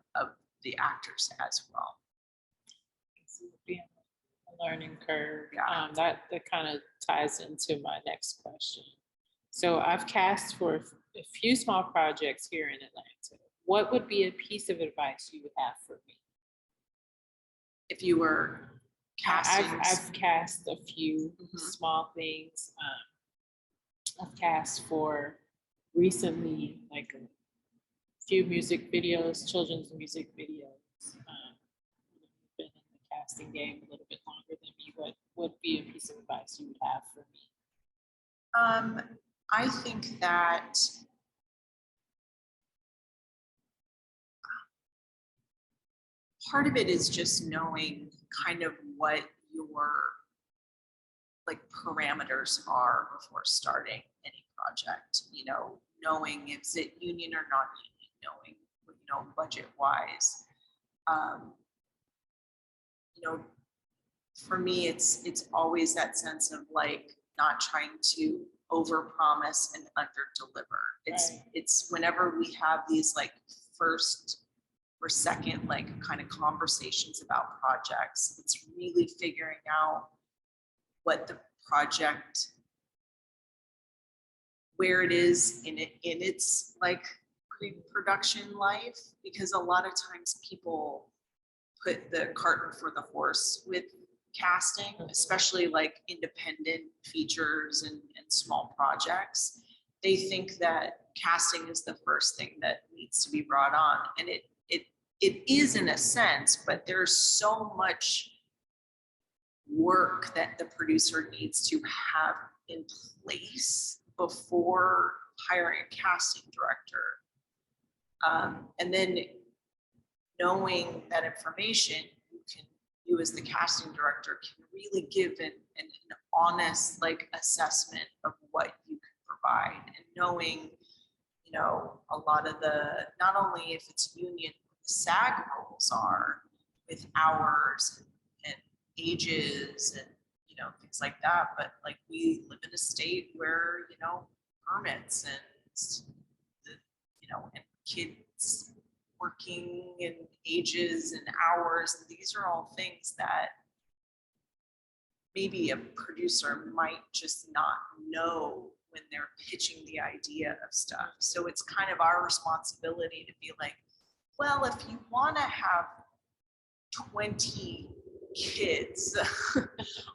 the actors as well. It's being a learning curve. Yeah. That kind of ties into my next question. So I've cast for a few small projects here in Atlanta. What would be a piece of advice you would have for me? If you were casting, I've cast a few small things. I've cast for recently, like a few music videos, children's music videos. Been in the casting game a little bit longer than me. What would be a piece of advice you would have for me? I think that part of it is just knowing kind of what your like parameters are before starting any project, you know, knowing if it union or non-union, knowing, you know, budget wise. You know, for me, it's always that sense of like not trying to overpromise and underdeliver. It's whenever we have these like first or second like kind of conversations about projects, it's really figuring out what the project, where it is in its like pre-production life, because a lot of times people put the cart before the horse with casting, especially like independent features and small projects. They think that casting is the first thing that needs to be brought on, and it is in a sense, but there's so much work that the producer needs to have in place before hiring a casting director. And then knowing that information, you as the casting director can really give an honest like assessment of what you can provide, and knowing, you know, a lot of the, not only if it's union, the SAG rules are with hours and ages and, you know, things like that, but like we live in a state where, you know, permits and the, you know, and kids working and ages and hours, these are all things that maybe a producer might just not know when they're pitching the idea of stuff. So it's kind of our responsibility to be like, well, if you want to have 20 kids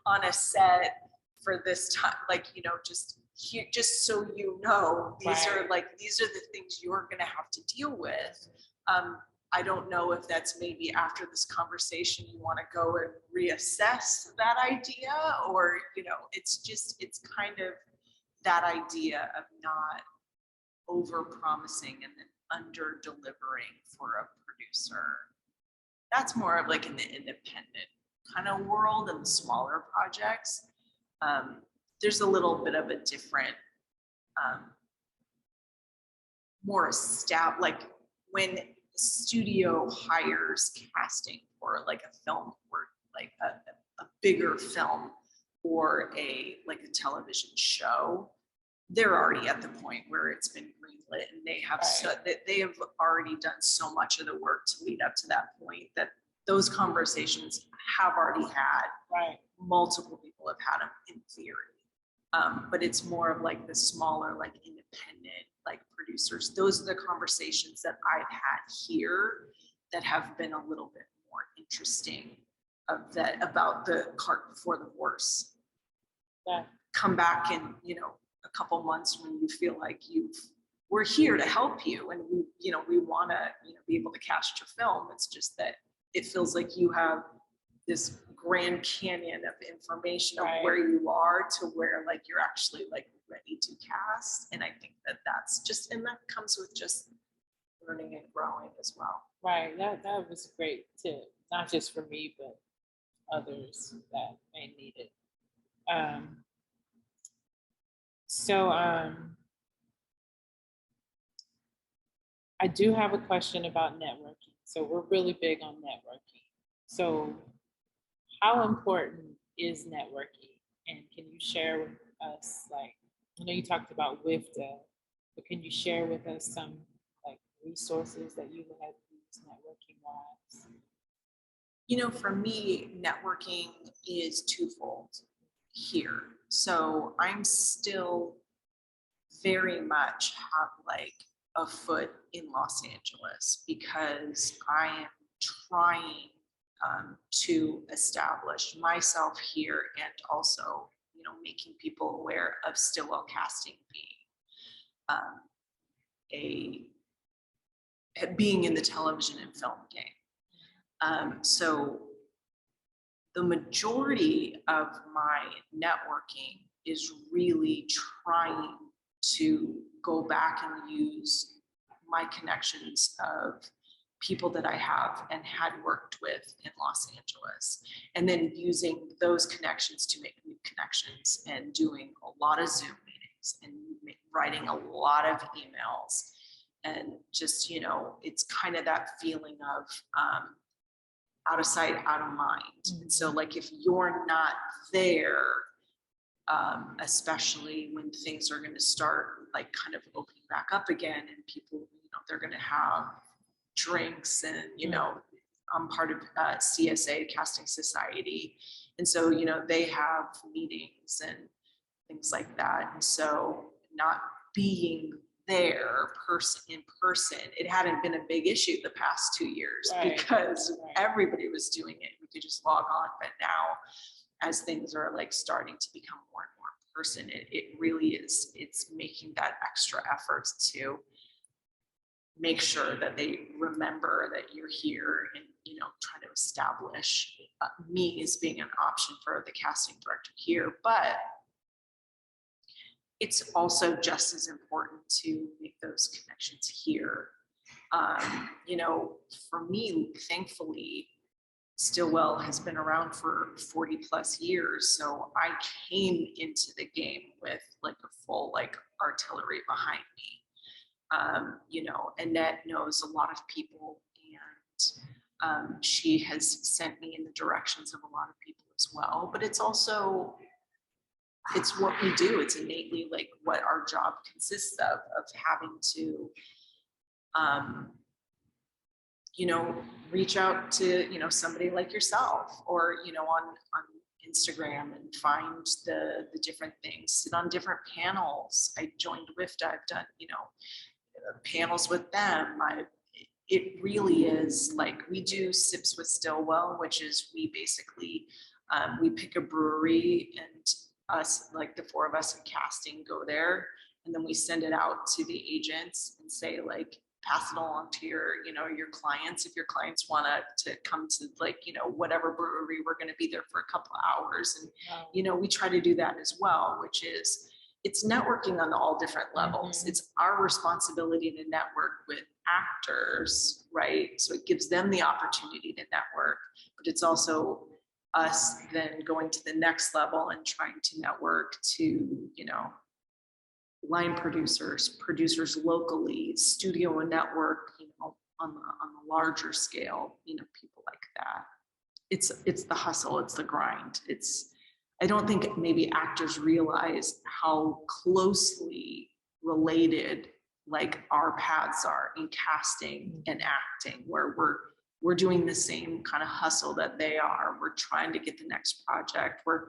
on a set for this time, like, you know, just here, just so you know, these are the things you're going to have to deal with. I don't know if that's maybe after this conversation you want to go and reassess that idea, or, you know, it's kind of that idea of not over promising and then under delivering for a producer. That's more of like in the independent kind of world and the smaller projects. There's a little bit of a different, more established, like when a studio hires casting for like a film or like a bigger film or like a television show, they're already at the point where it's been greenlit and they have they have already done so much of the work to lead up to that point that those conversations have already had. Multiple people have had them in theory. But it's more of like the smaller, like independent, like producers. Those are the conversations that I've had here that have been a little bit more interesting about the cart before the horse. Come back in, you know, a couple months when you feel like we're here to help you and we want to, you know, be able to cast your film. It's just that it feels like you have this grand canyon of information of where you are to where like you're actually like ready to cast. And I think that's just, and that comes with just learning and growing as well. That was a great tip, not just for me, but others that may need it. I do have a question about networking. So we're really big on networking. So how important is networking? And can you share with us, like, I know you talked about WIFTA, but can you share with us some like resources that you have used networking wise? You know, for me, networking is twofold here. So I'm still very much have like a foot in Los Angeles because I am trying to establish myself here and also, you know, making people aware of Stillwell Casting being in the television and film game. So the majority of my networking is really trying to go back and use my connections of people that I have and had worked with in Los Angeles, and then using those connections to make new connections and doing a lot of Zoom meetings and writing a lot of emails. And just, you know, it's kind of that feeling of out of sight, out of mind. And so like, if you're not there, especially when things are going to start like kind of opening back up again and people, you know, they're going to have drinks and, you know, I'm part of CSA, Casting Society. And so, you know, they have meetings and things like that. And so not being there in person, it hadn't been a big issue the past 2 years because everybody was doing it. We could just log on. But now, as things are like starting to become more and more in person, it really is, it's making that extra effort to make sure that they remember that you're here and, you know, try to establish me as being an option for the casting director here. But it's also just as important to make those connections here. You know, for me, thankfully, Stillwell has been around for 40 plus years. So I came into the game with like a full like artillery behind me. You know, Annette knows a lot of people, and she has sent me in the directions of a lot of people as well. But it's also, it's what we do. It's innately like what our job consists of having to you know, reach out to, you know, somebody like yourself, or, you know, on Instagram, and find the different things, sit on different panels. I joined WIFTA. I've done, you know, panels with them. It really is like, we do sips with Stillwell, which is we basically, we pick a brewery, and us, like the four of us in casting, go there, and then we send it out to the agents and say, like, pass it along to your, you know, your clients. If your clients want to come to, like, you know, whatever brewery, we're going to be there for a couple of hours. And, you know, we try to do that as well, which is, it's networking on all different levels. Mm-hmm. It's our responsibility to network with actors, right? So it gives them the opportunity to network, but it's also us then going to the next level and trying to network to, you know, line producers, producers locally, studio and network, you know, on the larger scale, you know, people like that. It's the hustle, it's the grind. I don't think maybe actors realize how closely related, like, our paths are in casting and acting, where we're doing the same kind of hustle that they are. We're trying to get the next project. We're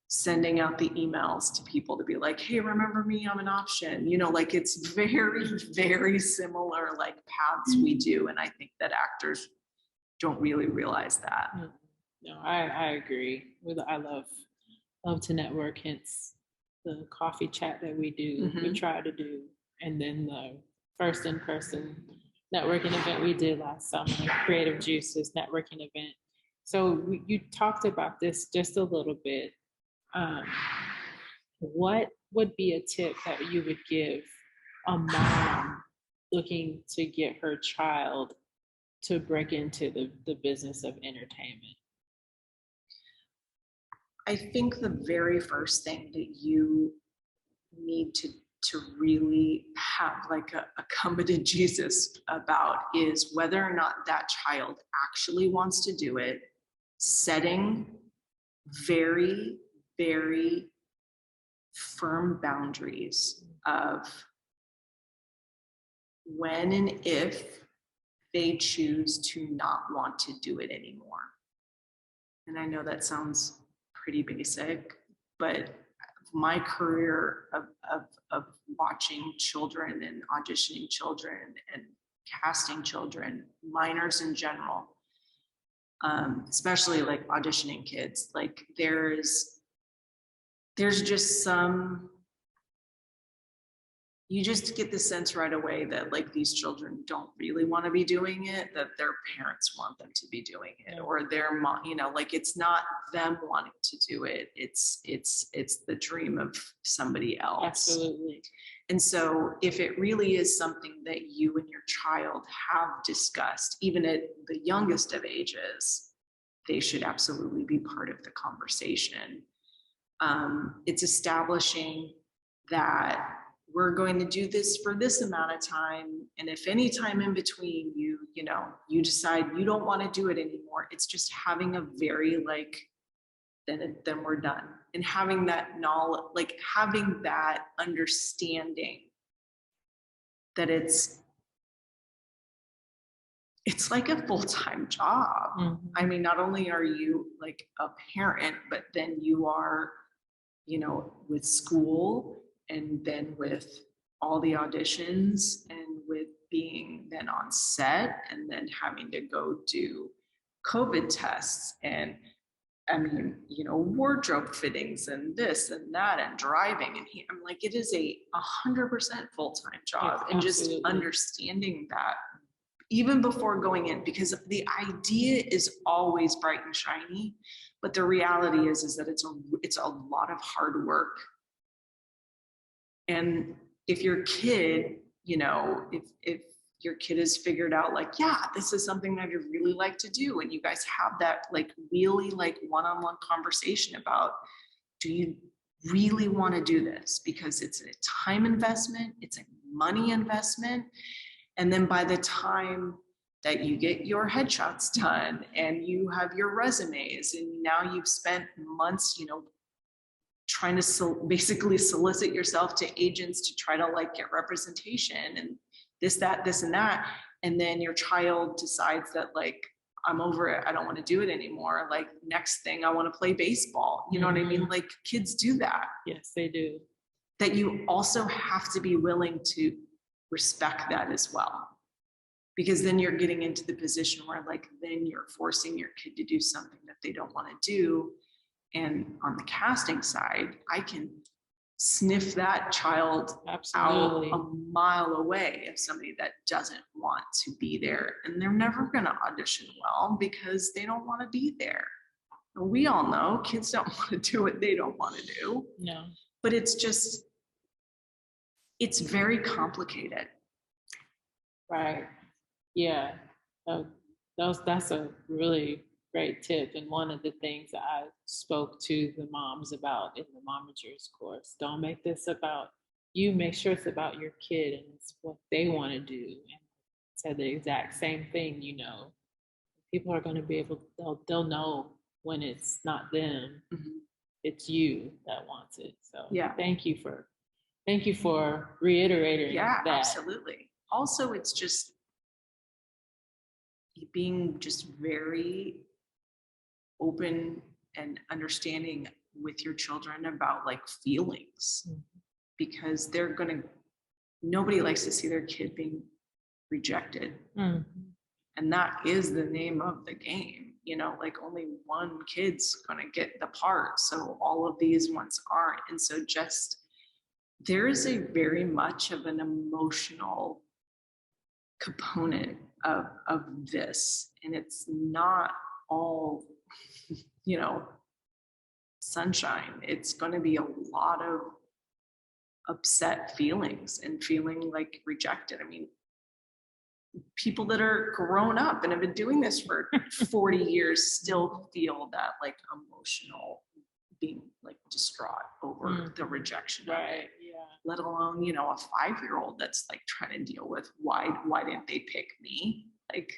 sending out the emails to people to be like, hey, remember me, I'm an option, you know, like, it's very, very similar, like, paths we do. And I think that actors don't really realize that. No, I agree. I love to network, hence the coffee chat that we do, we try to do. And then the first in-person networking event we did last summer, Creative Juices networking event. So you talked about this just a little bit. What would be a tip that you would give a mom looking to get her child to break into the business of entertainment? I think the very first thing that you need to really have, like, a come to Jesus about, is whether or not that child actually wants to do it, setting very, very firm boundaries of when and if they choose to not want to do it anymore. And I know that sounds pretty basic, but my career of watching children and auditioning children and casting children, minors in general, especially like auditioning kids, like, there's just you just get the sense right away that, like, these children don't really want to be doing it, that their parents want them to be doing it, or their mom, you know, like, it's not them wanting to do it. It's the dream of somebody else. Absolutely. And so if it really is something that you and your child have discussed, even at the youngest of ages, they should absolutely be part of the conversation. It's establishing that we're going to do this for this amount of time. And if any time in between you decide you don't want to do it anymore, it's just having a very, like, then we're done. And having that knowledge, like, having that understanding that it's like a full-time job. Mm-hmm. I mean, not only are you, like, a parent, but then you are, you know, with school, and then with all the auditions, and with being then on set, and then having to go do COVID tests, and I mean, you know, wardrobe fittings, and this and that, and driving. And I'm like, it is 100% full-time job. Yes, and just absolutely. understanding that even before going in, because the idea is always bright and shiny, but the reality is that it's a lot of hard work. And if your kid, you know, if your kid has figured out, like, yeah, this is something that I really like to do, and you guys have that, like, really, like, one-on-one conversation about, do you really want to do this? Because it's a time investment, it's a money investment. And then by the time that you get your headshots done and you have your resumes, and now you've spent months, you know, trying to basically solicit yourself to agents to try to, like, get representation and this, and that. and then your child decides that like, I'm over it, I don't want to do it anymore. Like next thing I want to play baseball. You know what I mean? Like kids do that. Yes, they do. That you also have to be willing to respect that as well. Because then you're getting into the position where like, then you're forcing your kid to do something that they don't want to do. And on the casting side, I can sniff that child Absolutely. out a mile away of somebody that doesn't want to be there. And they're never going to audition well because they don't want to be there. And we all know kids don't want to do what they don't want to do. No. But it's just, it's very complicated. Right. Yeah. That's a really great tip. And one of the things that I spoke to the moms about in the Momagers course, don't make this about you, make sure it's about your kid and it's what they want to do. And said the exact same thing, you know, people are going to be able, they'll know when it's not them, it's you that wants it. So yeah, thank you for reiterating that. Absolutely. Also, it's just being just very open and understanding with your children about like feelings, because nobody likes to see their kid being rejected. And that is the name of the game, you know, like only one kid's gonna get the part, so all of these ones aren't. And so just there is a very much of an emotional component of this, and it's not all, you know, sunshine. It's going to be a lot of upset feelings and feeling like rejected. I mean, people that are grown up and have been doing this for 40 years still feel that like emotional, being like distraught over the rejection of it. Yeah. Let alone, you know, a 5-year-old that's like trying to deal with why didn't they pick me? Like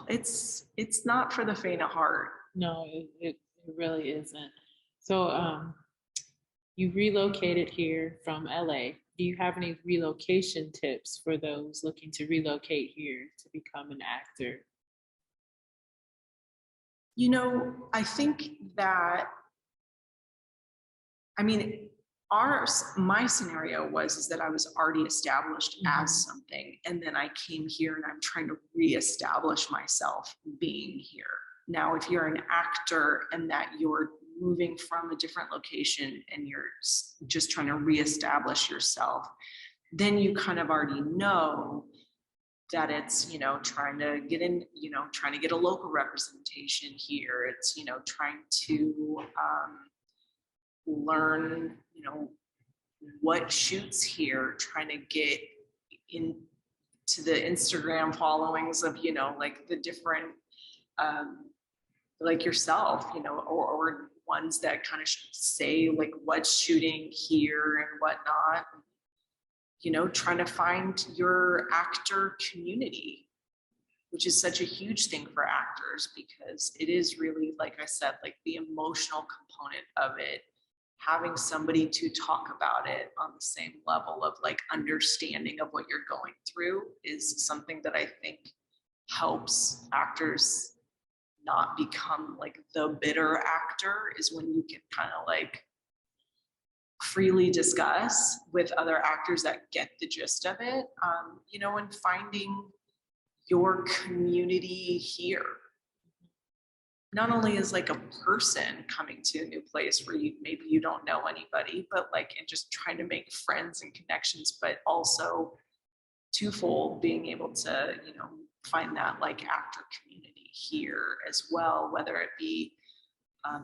it's not for the faint of heart. No, it really isn't. So you relocated here from LA. Do you have any relocation tips for those looking to relocate here to become an actor? You know, I think that, I mean, my scenario is that I was already established as something, and then I came here and I'm trying to reestablish myself being here. Now, if you're an actor and that you're moving from a different location and you're just trying to reestablish yourself, then you kind of already know that it's, you know, trying to get in, you know, trying to get a local representation here. It's, you know, trying to learn, you know, what shoots here, trying to get into the Instagram followings of, you know, like the different, like yourself, you know, or ones that kind of say like what's shooting here and whatnot. You know, trying to find your actor community, which is such a huge thing for actors, because it is really, like I said, like the emotional component of it, having somebody to talk about it on the same level of like understanding of what you're going through is something that I think helps actors not become like the bitter actor, is when you can kind of like freely discuss with other actors that get the gist of it, you know, and finding your community here. Not only as like a person coming to a new place where maybe you don't know anybody, but like, and just trying to make friends and connections, but also twofold, being able to, you know, find that like actor community here as well, whether it be,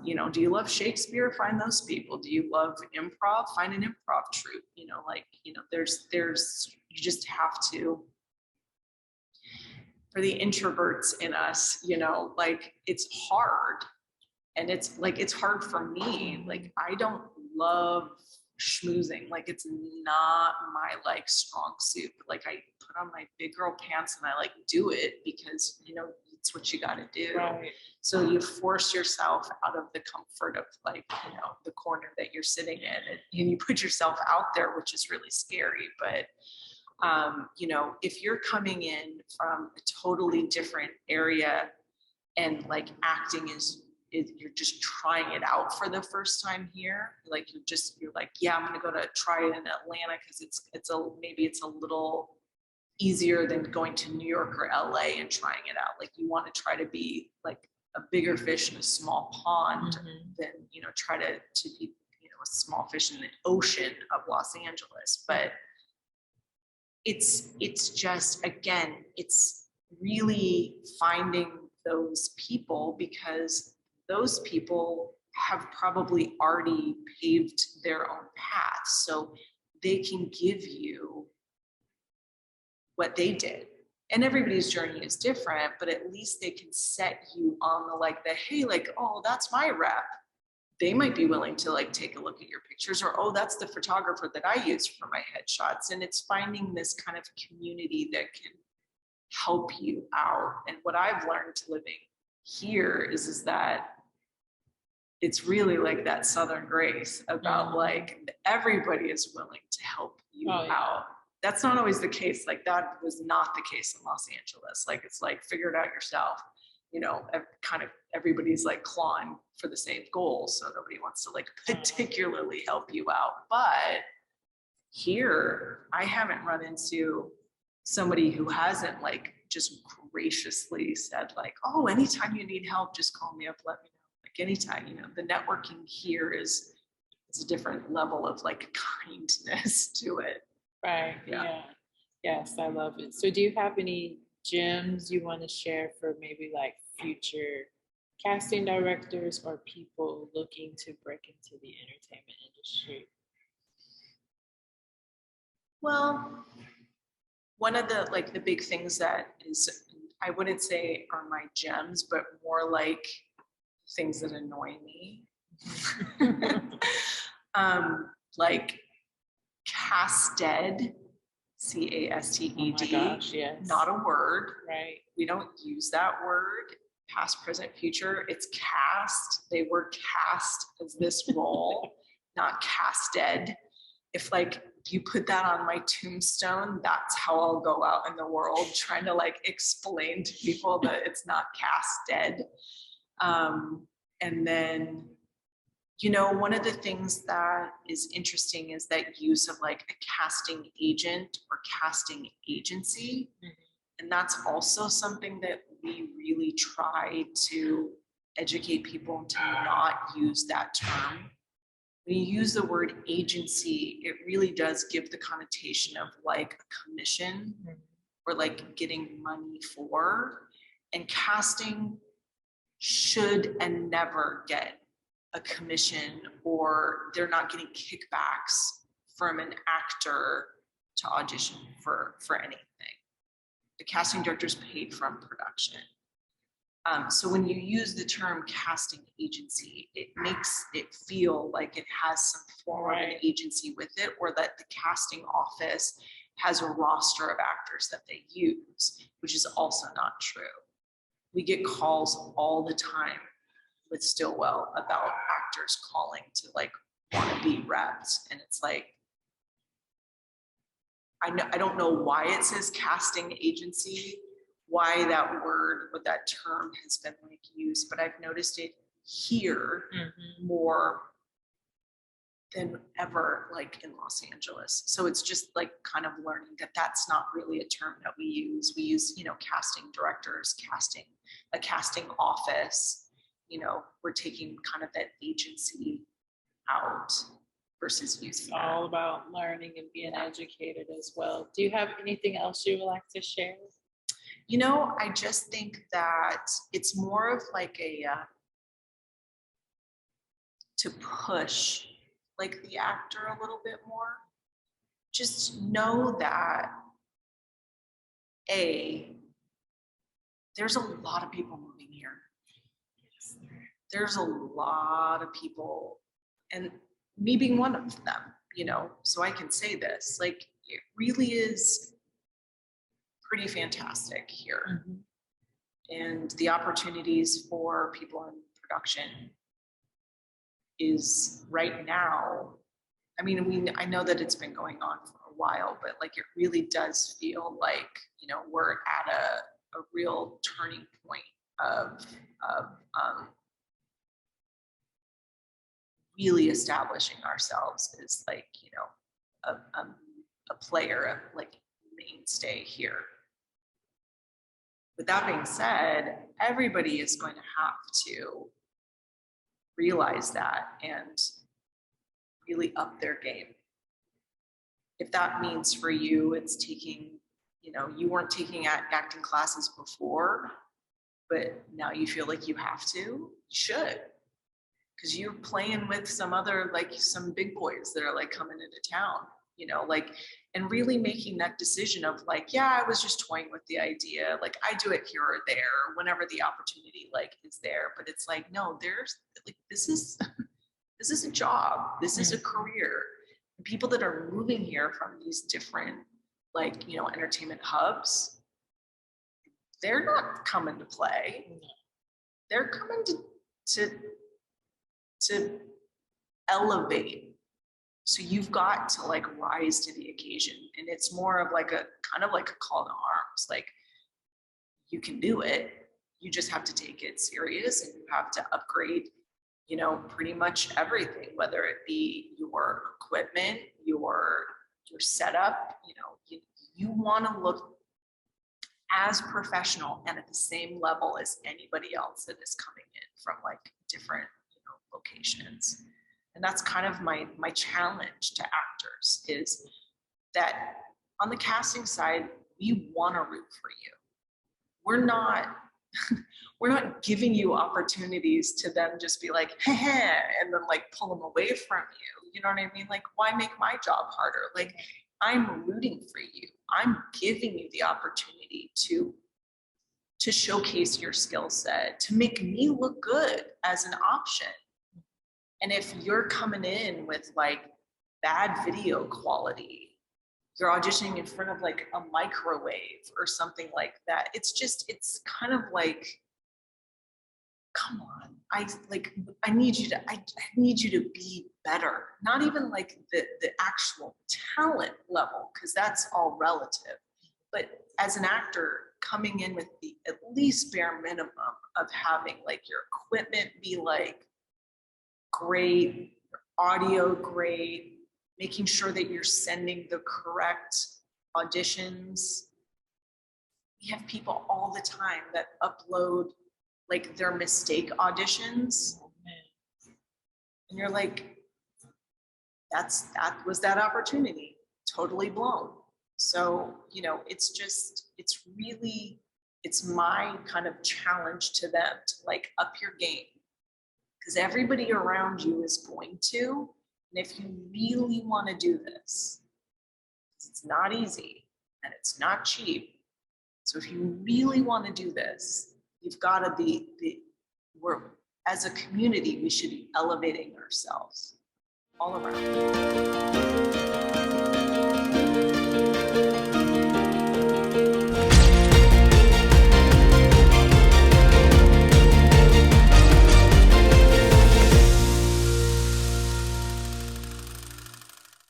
you know, do you love Shakespeare? Find those people. Do you love improv? Find an improv troupe. You know, like, you know, there's, you just have to, for the introverts in us, you know, like it's hard. And it's like, it's hard for me. Like, I don't love schmoozing. Like, it's not my like strong suit. Like, I put on my big girl pants and I like do it because, you know, it's what you got to do. Right. So you force yourself out of the comfort of like, you know, the corner that you're sitting in, and you put yourself out there, which is really scary. But You know, if you're coming in from a totally different area and like acting is you're just trying it out for the first time here, like you're like, yeah, I'm gonna go to try it in Atlanta because maybe it's a little easier than going to New York or LA and trying it out. Like you want to try to be like a bigger fish in a small pond than, you know, try to be, you know, a small fish in the ocean of Los Angeles. But it's just, again, it's really finding those people, because those people have probably already paved their own path. So they can give you what they did. And everybody's journey is different, but at least they can set you on the hey, like, oh, that's my rep. They might be willing to like take a look at your pictures, or, oh, that's the photographer that I use for my headshots. And it's finding this kind of community that can help you out. And what I've learned living here is that it's really like that Southern grace about like everybody is willing to help you out. That's not always the case. Like that was not the case in Los Angeles. Like it's like figure it out yourself. You know, kind of everybody's like clawing for the same goal. So nobody wants to like particularly help you out. But here, I haven't run into somebody who hasn't like just graciously said like, oh, anytime you need help, just call me up, let me know. Like anytime, you know, the networking here is a different level of like kindness to it. Right. Yeah. Yes, I love it. So do you have any gems you want to share for maybe like future casting directors or people looking to break into the entertainment industry? Well, one of the big things that is, I wouldn't say are my gems, but more like things that annoy me. Like casted, CASTED, yes. Not a word. Right. We don't use that word, past, present, future. It's cast. They were cast as this role, not casted. If like you put that on my tombstone, that's how I'll go out in the world trying to like explain to people that it's not casted. And then, you know, one of the things that is interesting is that use of like a casting agent or casting agency. And that's also something that we really try to educate people to not use that term. When you use the word agency, it really does give the connotation of like a commission or like getting money for. And casting should and never get a commission, or they're not getting kickbacks from an actor to audition for anything. The casting director is paid from production. So when you use the term casting agency, it makes it feel like it has some form of an agency with it, or that the casting office has a roster of actors that they use, which is also not true. We get calls all the time with Stillwell about actors calling to like want to be reps, and it's like, I don't know why it says casting agency, why that word or that term has been like used, but I've noticed it here more than ever, like in Los Angeles. So it's just like kind of learning that that's not really a term that we use. We use, you know, casting directors, a casting office. You know, we're taking kind of that agency out versus using it's all about learning and being educated as well. Do you have anything else you would like to share? You know, I just think that it's more of like to push like the actor a little bit more. Just know that there's a lot of people moving here. There's a lot of people, and me being one of them, you know, so I can say this, like, it really is pretty fantastic here. And the opportunities for people in production is right now, I know that it's been going on for a while, but like it really does feel like, you know, we're at a real turning point of really establishing ourselves as like, you know, a player, of like mainstay here. With that being said, everybody is going to have to realize that and really up their game. If that means for you, it's taking, you know, you weren't taking acting classes before, but now you feel like you have to, you should. Because you're playing with some other, like some big boys that are like coming into town, you know, like, and really making that decision of like, yeah, I was just toying with the idea. Like I do it here or there, whenever the opportunity like is there. But it's like, no, there's like, this is a job. This is a career. People that are moving here from these different, like, you know, entertainment hubs, they're not coming to play. They're coming to elevate. So you've got to like rise to the occasion. And it's more of like a kind of like a call to arms. Like you can do it. You just have to take it serious and you have to upgrade, you know, pretty much everything, whether it be your equipment, your setup, you know, you want to look as professional and at the same level as anybody else that is coming in from like different, you know, locations. And that's kind of my challenge to actors is that on the casting side, we want to root for you. We're not giving you opportunities to then just be like, hey, and then like pull them away from you. You know what I mean? Like, why make my job harder? Like, I'm rooting for you. I'm giving you the opportunity to showcase your skill set, to make me look good as an option. And if you're coming in with like bad video quality, you're auditioning in front of like a microwave or something like that. It's kind of like, come on, I need you to be better. Not even like the actual talent level, because that's all relative. But as an actor, coming in with the at least bare minimum of having like your equipment be like great, your audio great, making sure that you're sending the correct auditions. We have people all the time that upload like their mistake auditions. And you're like, that was that opportunity, totally blown. So, you know, it's my kind of challenge to them to like up your game. Because everybody around you is going to. And if you really want to do this, it's not easy and it's not cheap. So if you really want to do this, you've got to as a community, we should be elevating ourselves all around.